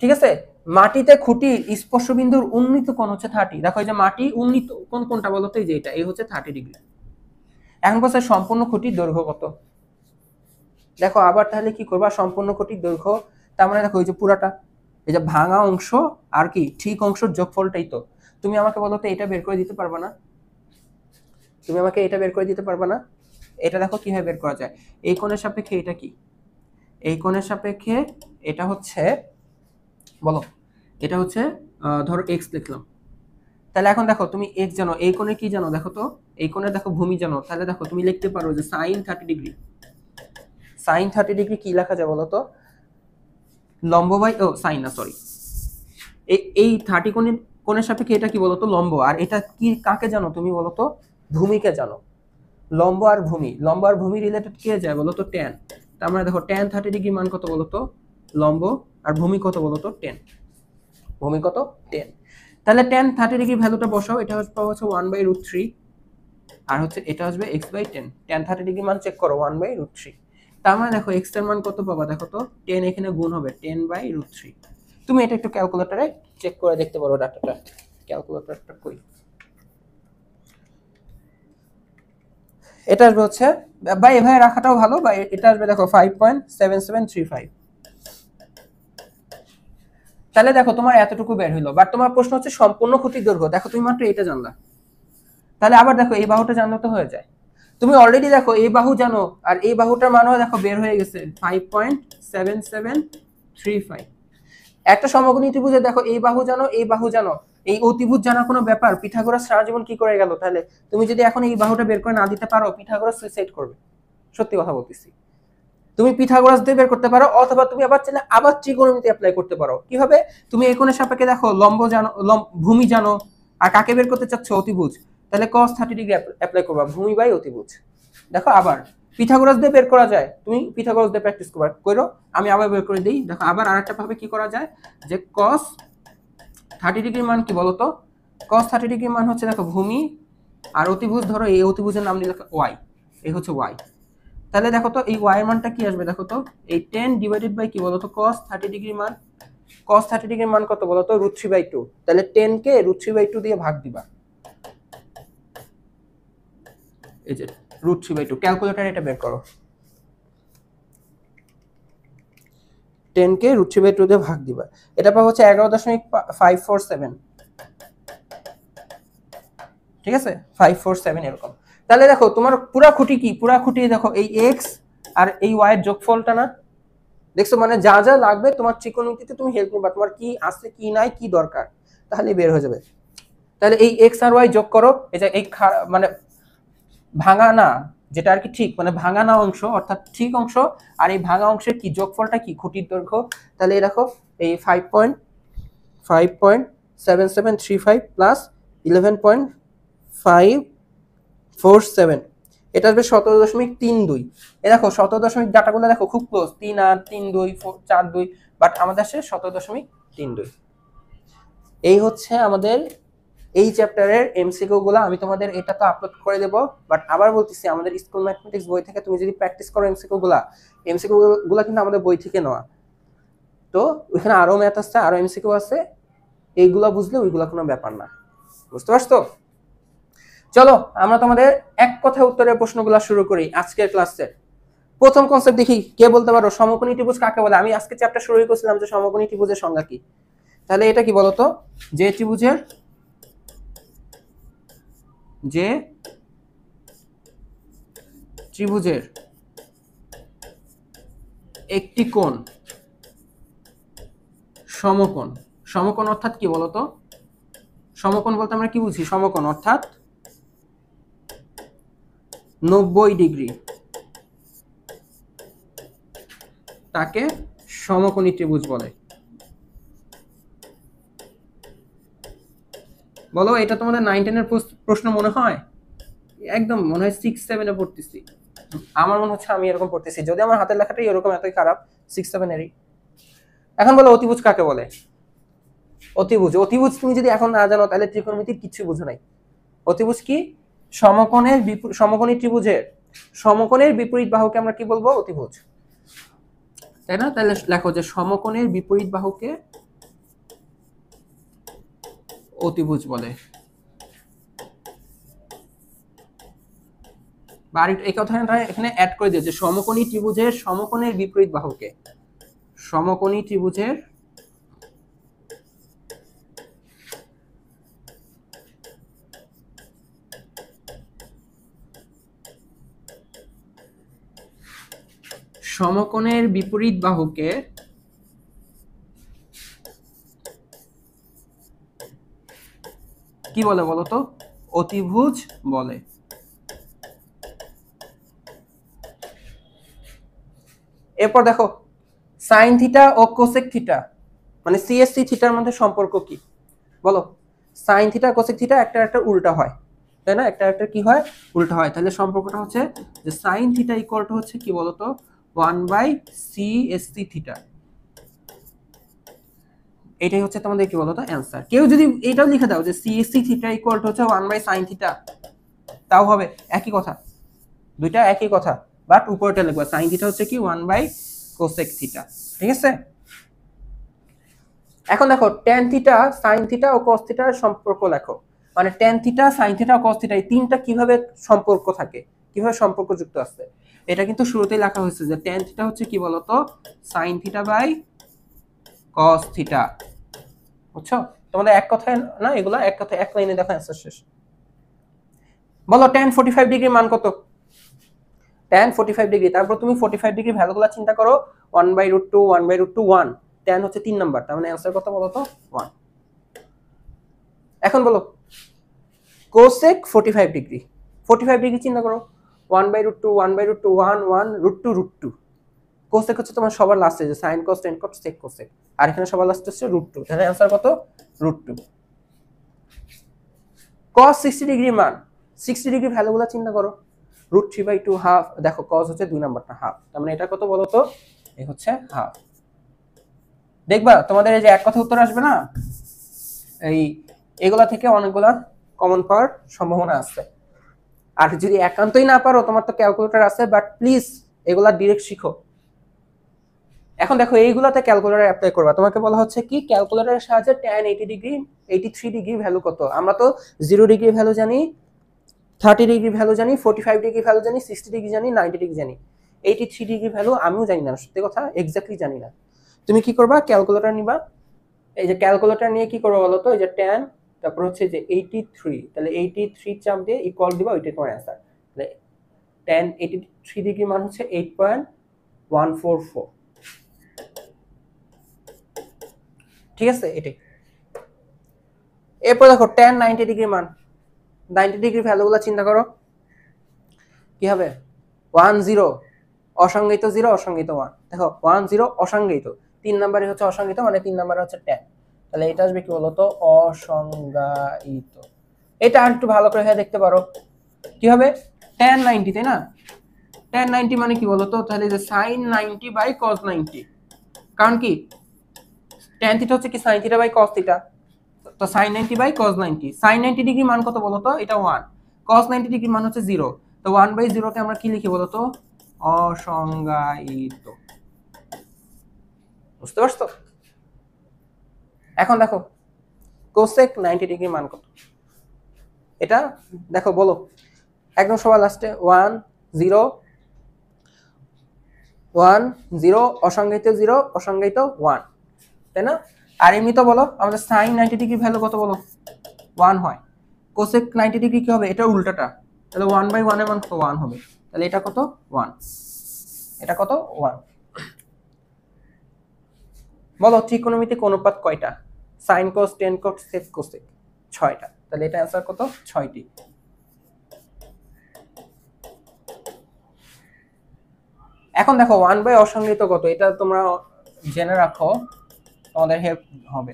ঠিক আছে। মাটিতে খুঁটির স্পর্শ বিন্দুর উন্নীত কোণ হচ্ছে 30, দেখো এই যে মাটি উন্নীত কোণ কোনটা বলতো, এই যে এটা, এই হচ্ছে 30 ডিগ্রি। এখন বলছে সম্পূর্ণ খুঁটির দৈর্ঘ্য কত, দেখো আবার তাহলে কি করবা, সম্পূর্ণ খুঁটির দৈর্ঘ্য, তার মানে দেখো এই যে পুরাটা, এই যে ভাঙা অংশ আর কি ঠিক অংশের যোগফলটাই তো, তুমি আমাকে বলো তো এটা বের করে দিতে পারবা না, তুমি আমাকে এটা বের করে দিতে পারবা না? এটা দেখো কিভাবে বের করা যায়, এই কোণের সাপেক্ষে এটা কি, এই কোণের সাপেক্ষে এটা হচ্ছে, বলো এটা হচ্ছে ধরো এক্স লিখলাম, তাহলে এখন দেখো তুমি এক্স জানো, এই কোণে কি জানো দেখো তো, এই কোণে দেখো ভূমি জানো, তাহলে দেখো তুমি লিখতে পারো যে সাইন 30 ডিগ্রি, সাইন 30 ডিগ্রি কি লেখা যায় বলো তো, লম্ব বাই সাইন না সরি, এই 30 কোণের সাপেক্ষে এটা কি বলতো লম্ব, আর এটা কি কাকে জানো তুমি বলতো, ভূমিকে জানো। লম্ব আর ভূমি, লম্ব আর ভূমি রিলেটেড কে যায় বলতো ট্যান, তার মানে দেখো ট্যান 30 ডিগ্রি মান কত বলতো লম্ব, আর ভূমি কত বলতো 10, ভূমি কত 10, তাহলে ট্যান 30 ডিগ্রি ভ্যালুটা বসাও, এটা হচ্ছে 1/√3, আর হচ্ছে এটা আসবে x/10, ট্যান 30 ডিগ্রি মান চেক করো 1/√3, তার মানে দেখো x এর মান কত পাবা, দেখো তো 10 এখানে গুণ হবে 10/√3, তুমি এটা একটু ক্যালকুলেটরে চেক করে দেখতে পারো ডাটাটা, ক্যালকুলেটরটা কই, এটা আসবে হচ্ছে বা এভাবে রাখাটাও ভালো, বা এটা আসবে দেখো 5.7735, তাহলে দেখো তোমার এতটুকু বের হইলো, বাট তোমার প্রশ্ন হচ্ছে সম্পূর্ণ খুঁটির দৈর্ঘ্য, দেখো তুমি মাত্র এটা জানলা, তাহলে আবার দেখো এই বাহুটা জানলে তো হয়ে যায়, তুমি অলরেডি দেখো এই বাহু জানো, আর এই বাহুটার মানও দেখো বের হয়ে গেছে 5.7735, একটা সমকোণী ত্রিভুজে দেখো এই বাহু জানো, এই বাহু জানো, এই অতিভুজ জানা কোনো ব্যাপার? পিথাগোরাস সারা জীবন কি করে গেল? তাহলে তুমি যদি এখন এই বাহুটা বের করে না দিতে পারো, পিথাগোরাস সুইসাইড করবে। সত্যি কথা বলতেছি। তুমি পিথাগোরাস দিয়ে বের করতে পারো, অথবা তুমি আবার চাইলে আবার ত্রিকোণমিতি অ্যাপ্লাই করতে পারো। কিভাবে? তুমি এই কোণের সাপেক্ষে দেখো, লম্ব জানো, ভূমি জানো, আর কাকে বের করতে চাচ্ছ? অতিভুজ। তাহলে cos 30 ডিগ্রি অ্যাপ্লাই করবা, ভূমি বাই অতিভুজ। দেখো আবার পিথাগোরাস দিয়ে বের করা যায়, তুমি পিথাগোরাস দিয়ে প্র্যাকটিস করো। আমি আবার বের করে দিই। দেখো আবার আরেকটা ভাবে কি করা যায়, যে cos 30 ডিগ্রির মান কি বলতো? cos 30 ডিগ্রির মান হচ্ছে, দেখো ভূমি আর অতিভুজ, ধরো এই অতিভুজের নাম দিলে y, এই হচ্ছে y। তাহলে দেখো তো এই y এর মানটা কি আসবে? দেখো তো এই 10 ডিভাইডেড বাই কি বলতো? cos 30 ডিগ্রির মান। cos 30 ডিগ্রির মান কত বলতো? √3/2। তাহলে 10 কে √3/2 দিয়ে ভাগ দিবা। এই যে √3/2, ক্যালকুলেটর এটা বের করো। 10 কে √3/2 দিয়ে ভাগ দিবা। এটা পাবো হচ্ছে 11.547। ঠিক আছে, 547 এরকম। তাহলে দেখো তোমার পুরা খুঁটি কি? পুরা খুঁটি দেখো এই x আর এই y এর যোগফলটা না? দেখছো, মানে যা যা লাগবে তোমার ত্রিকোণমিতিতে তুমি হেল্প নিবা, তোমার কি আছে কি নাই কি দরকার, তাহলে বের হয়ে যাবে। তাহলে এই x আর y যোগ করো, এই যে এই মানে ভাঙা না, যেটা আর কি ঠিক, মানে ভাঙা না অংশ অর্থাৎ ঠিক অংশ, আর এই ভাঙা অংশের কি যোগফলটা কি? খুঁটির দৈর্ঘ্য। তাহলে এই দেখো এই 5.7735 প্লাস 11.547, এটা আসবে 17.32। এই দেখো 17 ডাটাগুলো দেখো খুব ক্লোজ, 3 8 3 2 4 2, বাট আমাদের আসে 17.32। এই হচ্ছে আমাদের এই চ্যাপ্টারের এমসিকিউ গুলো। আমি তোমাদের এটা তো আপলোড করে দেবো, বাট আবার বলতেছি, আমাদের স্কুল ম্যাথমেটিক্স বই থেকে তুমি যদি প্র্যাকটিস করো এমসিকিউ গুলা কিন্তু আমাদের বই থেকে নেওয়া। তো ওইখানে আরো ম্যাথ আছে, আরো এমসিকিউ আছে, এইগুলা বুঝলে ওইগুলা কোনো ব্যাপার না। বুঝতে পারছো? চলো আমরা তোমাদের এক কথায় উত্তরের প্রশ্নগুলো শুরু করি আজকের ক্লাসের। প্রথম কনসেপ্ট দেখি, কে বলতে পারো সমকোণী ত্রিভুজ কাকে বলে? আমি আজকে চ্যাপ্টার শুরু করেছিলাম যে সমকোণী ত্রিভুজের সংজ্ঞা কি। তাহলে এটা কি বলতো? যে ত্রিভুজের একটি কোণ সমকোণ। সমকোণ অর্থাৎ কি বলতো? সমকোণ বলতে আমরা কি বুঝি? সমকোণ অর্থাৎ 90 ডিগ্রি, তাকে সমকোণী ত্রিভুজ বলে। বলো, এটা তোমাদের 9 10 এর প্রশ্ন মনে হয়? একদম মনে হয় 6 7 এ পড়তেছি। আমার মনে হচ্ছে আমি এরকম পড়তেছি, যদি আমার হাতের লেখাটাই এরকম এতই খারাপ, 6 7 এরই। এখন বলো অতিভুজ কাকে বলে? অতিভুজ তুমি যদি এখন না জানো তাহলে ত্রিকোণমিতির কিছু বুঝো নাই। অতিভুজ কি? সমকোণী ত্রিভুজের সমকোণের বিপরীত বাহুকে আমরা কি বলবো? অতিভুজ, তাই না? তাহলে লেখো যে সমকোণের বিপরীত বাহুকে অতিভুজ বলে। বা এই কথাটা এখানে অ্যাড করে দিও যে সমকোণী ত্রিভুজের সমকোণের বিপরীত বাহুকে, সমকোণী ত্রিভুজের সমকোণের বিপরীত বাহুকে কি বলে বলতো? অতিভুজ বলে। এরপর দেখো সাইন থিটা ও কোসেক থিটা, মানে সিএসসি থিটার মধ্যে সম্পর্ক কি? বলো, সাইন থিটা কোসেক থিটা একটা উল্টা হয়, তাই না? একটা কি হয়? উল্টা হয়। তাহলে সম্পর্কটা হচ্ছে যে সাইন থিটা ইকুয়াল টু হচ্ছে কি বলতো? 1/CSC theta. এটাই হচ্ছে তোমাদের কি বলতো অ্যান্সার। কেউ যদি এটাও লিখে দাও যে CSC থিটা ইকুয়াল টু হচ্ছে 1/sin থিটা, তাও হবে, একই কথা, দুইটা একই কথা, বাট উপরটা লিখবা sin থিটা হচ্ছে কি 1/cosec থিটা। ঠিক আছে? এখন দেখো tan থিটা, sin থিটা ও cos থিটার সম্পর্ক লেখো। মানে tan থিটা, sin থিটা ও cos থিটা এই তিনটা কিভাবে সম্পর্ক থাকে, কিভাবে সম্পর্ক যুক্ত আছে, এটা কিন্তু শুরুতেই লেখা হয়েছে যে tan থিটা হচ্ছে কি বলতো? sin theta by cos theta. বুঝছো? তোমাদের এক কথায় না এগুলা, এক কথায় এক লাইনে দেখো অ্যান্সার শেষ। বলো tan 45 ডিগ্রির মান কত? tan 45 ডিগ্রি, তারপর তুমি 45 ডিগ্রি ভ্যালুগুলো চিন্তা করো, 1/√2 1/√2 1, tan হচ্ছে 3 নাম্বার, তার মানে অ্যান্সার কত বলো তো? 1। এখন বলো কোসেক 45 ডিগ্রি, 45 ডিগ্রি চিন্তা করো, 1/√2 1/√2 1 1 √2 √2। কোসেক হচ্ছে তোমার সবার লাস্টে, যে সাইন কস টেন কস সেক কোসেক, আর এখানে সবার লাস্টে হচ্ছে √2, তাহলে অ্যান্সার কত? √2। cos 60 ডিগ্রি মান, 60 ডিগ্রি ভ্যালুগুলো চিন্তা করো, √3/2 হাফ, দেখো cos হচ্ছে 2 নাম্বারটা হাফ, তার মানে এটা কত বলো তো? এই হচ্ছে হাফ। দেখবা তোমাদের এই যে এক কথা উত্তর আসবে না, এই এগুলা থেকে অনেকগুলা কমন পাওয়ার সম্ভাবনা আছে। আর যদি একান্তই না পারো, তোমার তো ক্যালকুলেটর আছে, বাট প্লিজ এগুলা ডিরেক্ট শিখো। এখন দেখো এইগুলাতে ক্যালকুলেটর অ্যাপ্লাই করবা, তোমাকে বলা হচ্ছে কি ক্যালকুলেটরের সাহায্যে tan 80 ডিগ্রি 83 ডিগ্রি ভ্যালু কত, আমরা তো 0 ডিগ্রি ভ্যালু জানি, 30 ডিগ্রি ভ্যালু জানি, 45 ডিগ্রি ভ্যালু জানি, 60 ডিগ্রি জানি, 90 ডিগ্রি জানি, 83 ডিগ্রি ভ্যালু আমিও জানি না, সত্যি কথা এক্স্যাক্টলি জানি না। তুমি কি করবা, ক্যালকুলেটর নিবা, এই যে ক্যালকুলেটর নিয়ে কি করবা বলো তো, এই যে tan তারপর হচ্ছে যে 83, তাহলে 83 চাপ দিয়ে ইকুয়াল দিবা, ওইটাই তোমার অ্যান্সার। তাহলে tan 83 ডিগ্রি মান হচ্ছে 8.144, ঠিক আছে এটাই। এরপর দেখো tan 90 ডিগ্রি মান, 90 ডিগ্রি ভ্যালুগুলো চিন্তা করো, কি হবে 1 0 অসংজ্ঞায়িত 0 অসংজ্ঞায়িত 1, দেখো 1 0 অসংজ্ঞায়িত, 3 নম্বরে হচ্ছে অসংজ্ঞায়িত, মানে 3 নম্বরে হচ্ছে tan, তাহলে এটা আসবে কি বলতো অসংজ্ঞায়িত। এটা আর একটু ভালো করে দেখতে পারো, কি হবে tan 90, তাই না? tan 90 মানে কি বলতো, তাহলে যে sin 90/cos 90, কারণ কি tan থিটা হচ্ছে কি sin θ/cos θ, তো sin 90/cos 90, sin 90 ডিগ্রি মান কত বলতো, এটা 1, cos 90 ডিগ্রি মান হচ্ছে 0, তো 1/0 কে আমরা কি লিখি বলতো, অসংজ্ঞায়িত। বুঝতে পারছো? এখন দেখো cosec 90 ডিগ্রি মান কত, এটা দেখো বলো একদম সবার লাস্টে 1 0 1 0 অসংজ্ঞায়িত 0 অসংজ্ঞায়িত 1, তাই না? আর এমনি তো বলো আমাদের sin 90 ডিগ্রি ভ্যালু কত বলো, 1 হয়, cosec 90 ডিগ্রি কি হবে, এটা উল্টাটা, তাহলে 1/1 এর মান কত, 1 হবে, তাহলে এটা কত 1, এটা কত 1। বলো ত্রিকোণমিতিক অনুপাত কয়টা, sin cos tan cos sec cosec 6টা, তাহলে এটা অ্যান্সার কত 6টি। এখন দেখো 1 অসংজ্ঞায়িত কত, এটা তোমরা জেনে রাখো, তোমাদের হেল্প হবে।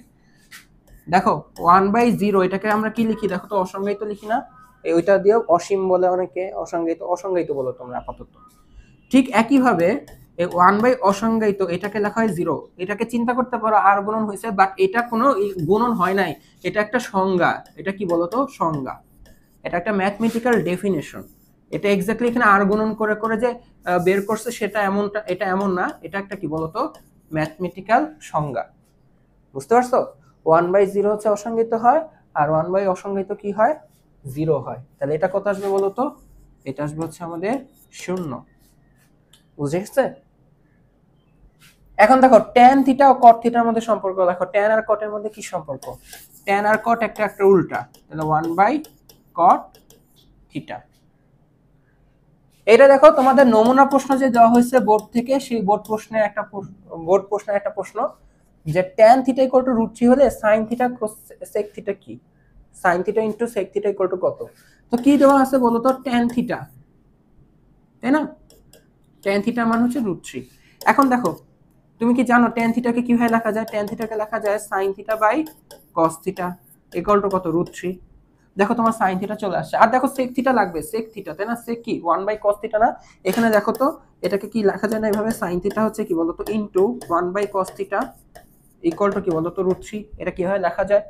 দেখো 1/0 এটাকে আমরা কি লিখি, দেখো তো অসংজ্ঞায়িত লিখি না, ওইটা দিয়েও অসীম বলে অনেকে, অসংজ্ঞায়িত অসংজ্ঞায়িত বলো তোমরা আপাতত। ঠিক একইভাবে এই 1 অসংজ্ঞায়িত এটাকে লেখা হয় 0, এটাকে চিন্তা করতে পারো আর গুণন হয়েছে, বাট এটা কোনো গুণন হয় নাই, এটা একটা সংজ্ঞা, এটা কি বলতো সংজ্ঞা, এটা একটা ম্যাথমেটিক্যাল ডেফিনেশন, এটা এক্স্যাক্টলি এখানে আর গুণন করে করে যে বের করছে সেটা এমনটা, এটা এমন না, এটা একটা কি বলতো ম্যাথমেটিক্যাল সংজ্ঞা। বুঝতে পারছো? 1/0 হচ্ছে অসংজ্ঞায়িত হয়, আর 1 অসংজ্ঞায়িত কি হয় 0 হয়, তাহলে এটা কত আসবে বলতো, এটা আসবে হচ্ছে আমাদের 0। বুঝে গেছে? এখন দেখো tan থিটা ও cot থিটার মধ্যে সম্পর্ক দেখো, tan আর cot এর মধ্যে কি সম্পর্ক, tan আর cot একটা একটা উল্টা, তাহলে 1/cot থিটা। এটা দেখো তোমাদের নমুনা প্রশ্ন যে দেওয়া হয়েছে বোর্ড থেকে, সেই বোর্ড প্রশ্নের একটা প্রশ্ন, যে tan থিটা = √3 হলে sin থিটা sec থিটা কি, sin থিটা * sec থিটা = কত, তো কি দেওয়া আছে বলো তো tan থিটা, তাই না? tan থিটার মান হচ্ছে √3। এখন দেখো তুমি কি জানো tan থিটাকে কিভাবে লেখা যায়, tan থিটাকে লেখা যায় sin θ/cos θ = কত √3। দেখো তোমার sin থিটা চলে আসছে, আর দেখো sec থিটা লাগবে, sec থিটা, তাই না? sec কি 1/cos θ না, এখানে দেখো তো এটাকে কি লেখা যায় না এইভাবে, sin থিটা হচ্ছে কি বলতো ইনটু 1/cos θ = কি বলতো √3, এটা কিভাবে লেখা যায়?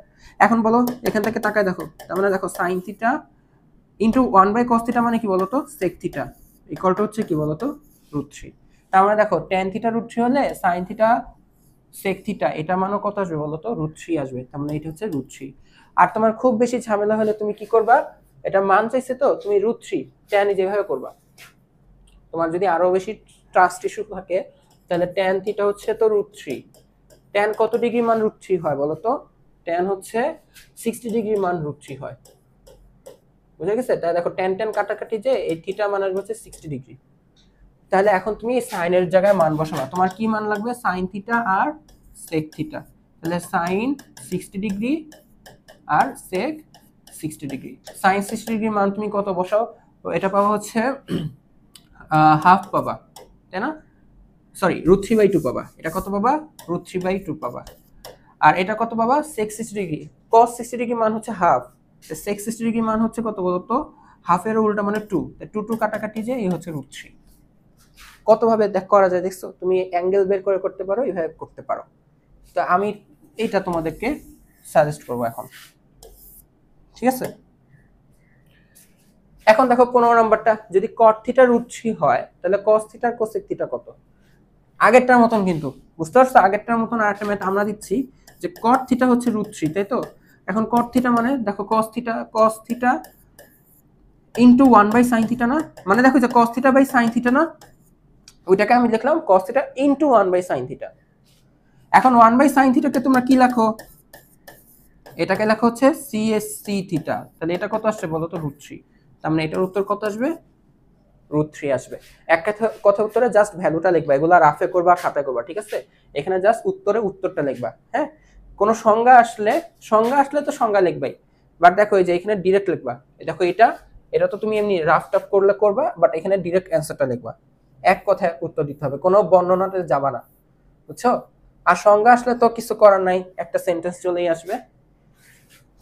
এখন বলো এখান থেকে তাকায় দেখো, তার মানে দেখো sin θ ইনটু 1/cos θ মানে কি বলতো sec θ = হচ্ছে কি বলতো √3। তার মানে দেখো tan থিটা √3 হলে sin থিটা sec থিটা এটা মানও কত আসবে বলতো √3 আসবে, তার মানে এটা হচ্ছে √3। আর তোমার খুব বেশি ঝামেলা হলে তুমি কি করবা, এটা মান চাইছে তো তুমি √3 tan যেভাবে করবা, তোমার যদি আরো বেশি ট্রাস্ট ইস্যু থাকে তাহলে tan থিটা হচ্ছে তো √3, tan কত ডিগ্রি মান √3 হয় বলতো, tan হচ্ছে 60 ডিগ্রি মান √3 হয়। বুঝা গেছে? তাই দেখো tan tan কাটাকাটি যে এই থিটা মান আসবে হচ্ছে 60 ডিগ্রি। তাহলে এখন তুমি sin এর জায়গায় মান বসাবা, তোমার কি মান লাগবে sin থিটা আর sec থিটা, তাহলে sin 60 ডিগ্রি আর sec 60 ডিগ্রি। sin 60 ডিগ্রির মান তুমি কত বসাও, তো এটা পাবা হচ্ছে হাফ পাবা, তাই না? সরি, √3/2 পাবা। এটা কত পাবা? √3/2 পাবা। আর এটা কত পাবা? sec 60 degree. cos 60 ডিগ্রি মান হচ্ছে হাফ, sec 60 ডিগ্রি মান হচ্ছে কত বলতো? হাফের উল্টা মানে 2, 2 কাটাকাটি যে এই হচ্ছে √3। কত ভাবে করা যায় দেখছো? তুমি অ্যাঙ্গেল বের করে করতে পারো, এইভাবে করতে পারো। তো আমি এইটা তোমাদেরকে সাজেস্ট করব এখন, ঠিক আছে? এখন দেখো 15 নাম্বারটা, যদি cot θ √3 হয় তাহলে cos θ আর cosec θ কত? আগেরটার মতন কিন্তু, বুঝতে পারছো? আগেরটার মতন আরেকটা ম্যাথ আমরা দিচ্ছি যে cot θ হচ্ছে √3, তাই তো? এখন cot θ মানে দেখো cos θ ইনটু 1/sin θ না, মানে দেখো যে cos θ বাই sin θ না, ওইটাকে আমি লিখলাম cos θ ইনটু 1/sin θ। এখন 1/sin θ কে তোমরা কি লেখো? এটাকে লেখা হচ্ছে CSC θ। তাহলে এটা কত আসছে বলো তো? √3। তার মানে এটার উত্তর কত আসবে? √3 আসবে। এক কথা উত্তরে জাস্ট ভ্যালুটা লিখবা, এগুলা রাফে করবা, খাতায় করবা, ঠিক আছে? এখানে জাস্ট উত্তরটা লিখবা, হ্যাঁ? কোনো সংজ্ঞা আসলে তো সংজ্ঞা লিখবাই, বাট দেখো এই যে এখানে ডিরেক্ট লিখবা। দেখো এটা তো তুমি এমনি রাফ টাফ করলে করবা, বাট এখানে ডিরেক্ট অ্যানসারটা লিখবা, এক কথায় উত্তর দিতে হবে, কোনো বর্ণনাতে যাবা না, বুঝছো? আর সংজ্ঞা আসলে তো কিছু করার নাই, একটা সেন্টেন্স চলেই আসবে।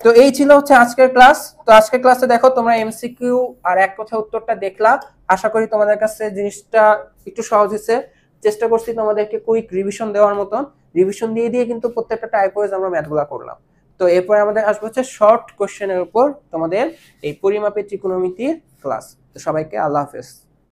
তো এই ছিল হচ্ছে আজকের ক্লাস। তো আজকের ক্লাসে দেখো তোমরা এমসিকিউ আর এক কথা উত্তরটা দেখলা। আশা করি তোমাদের কাছে জিনিসটা একটু সহজ হয়েছে। চেষ্টা করছি তোমাদেরকে কুইক রিভিশন দেওয়ার মতন, রিভিশন দিয়ে কিন্তু প্রত্যেকটা টাইপ ওয়াইজ আমরা ম্যাথগুলো করলাম। তো এরপরে আমাদের আসবে হচ্ছে শর্ট কোশ্চেনের উপর তোমাদের এই পরিমাপের ত্রিকোণমিতির ক্লাস। তো সবাইকে আল্লাহ হাফেজ।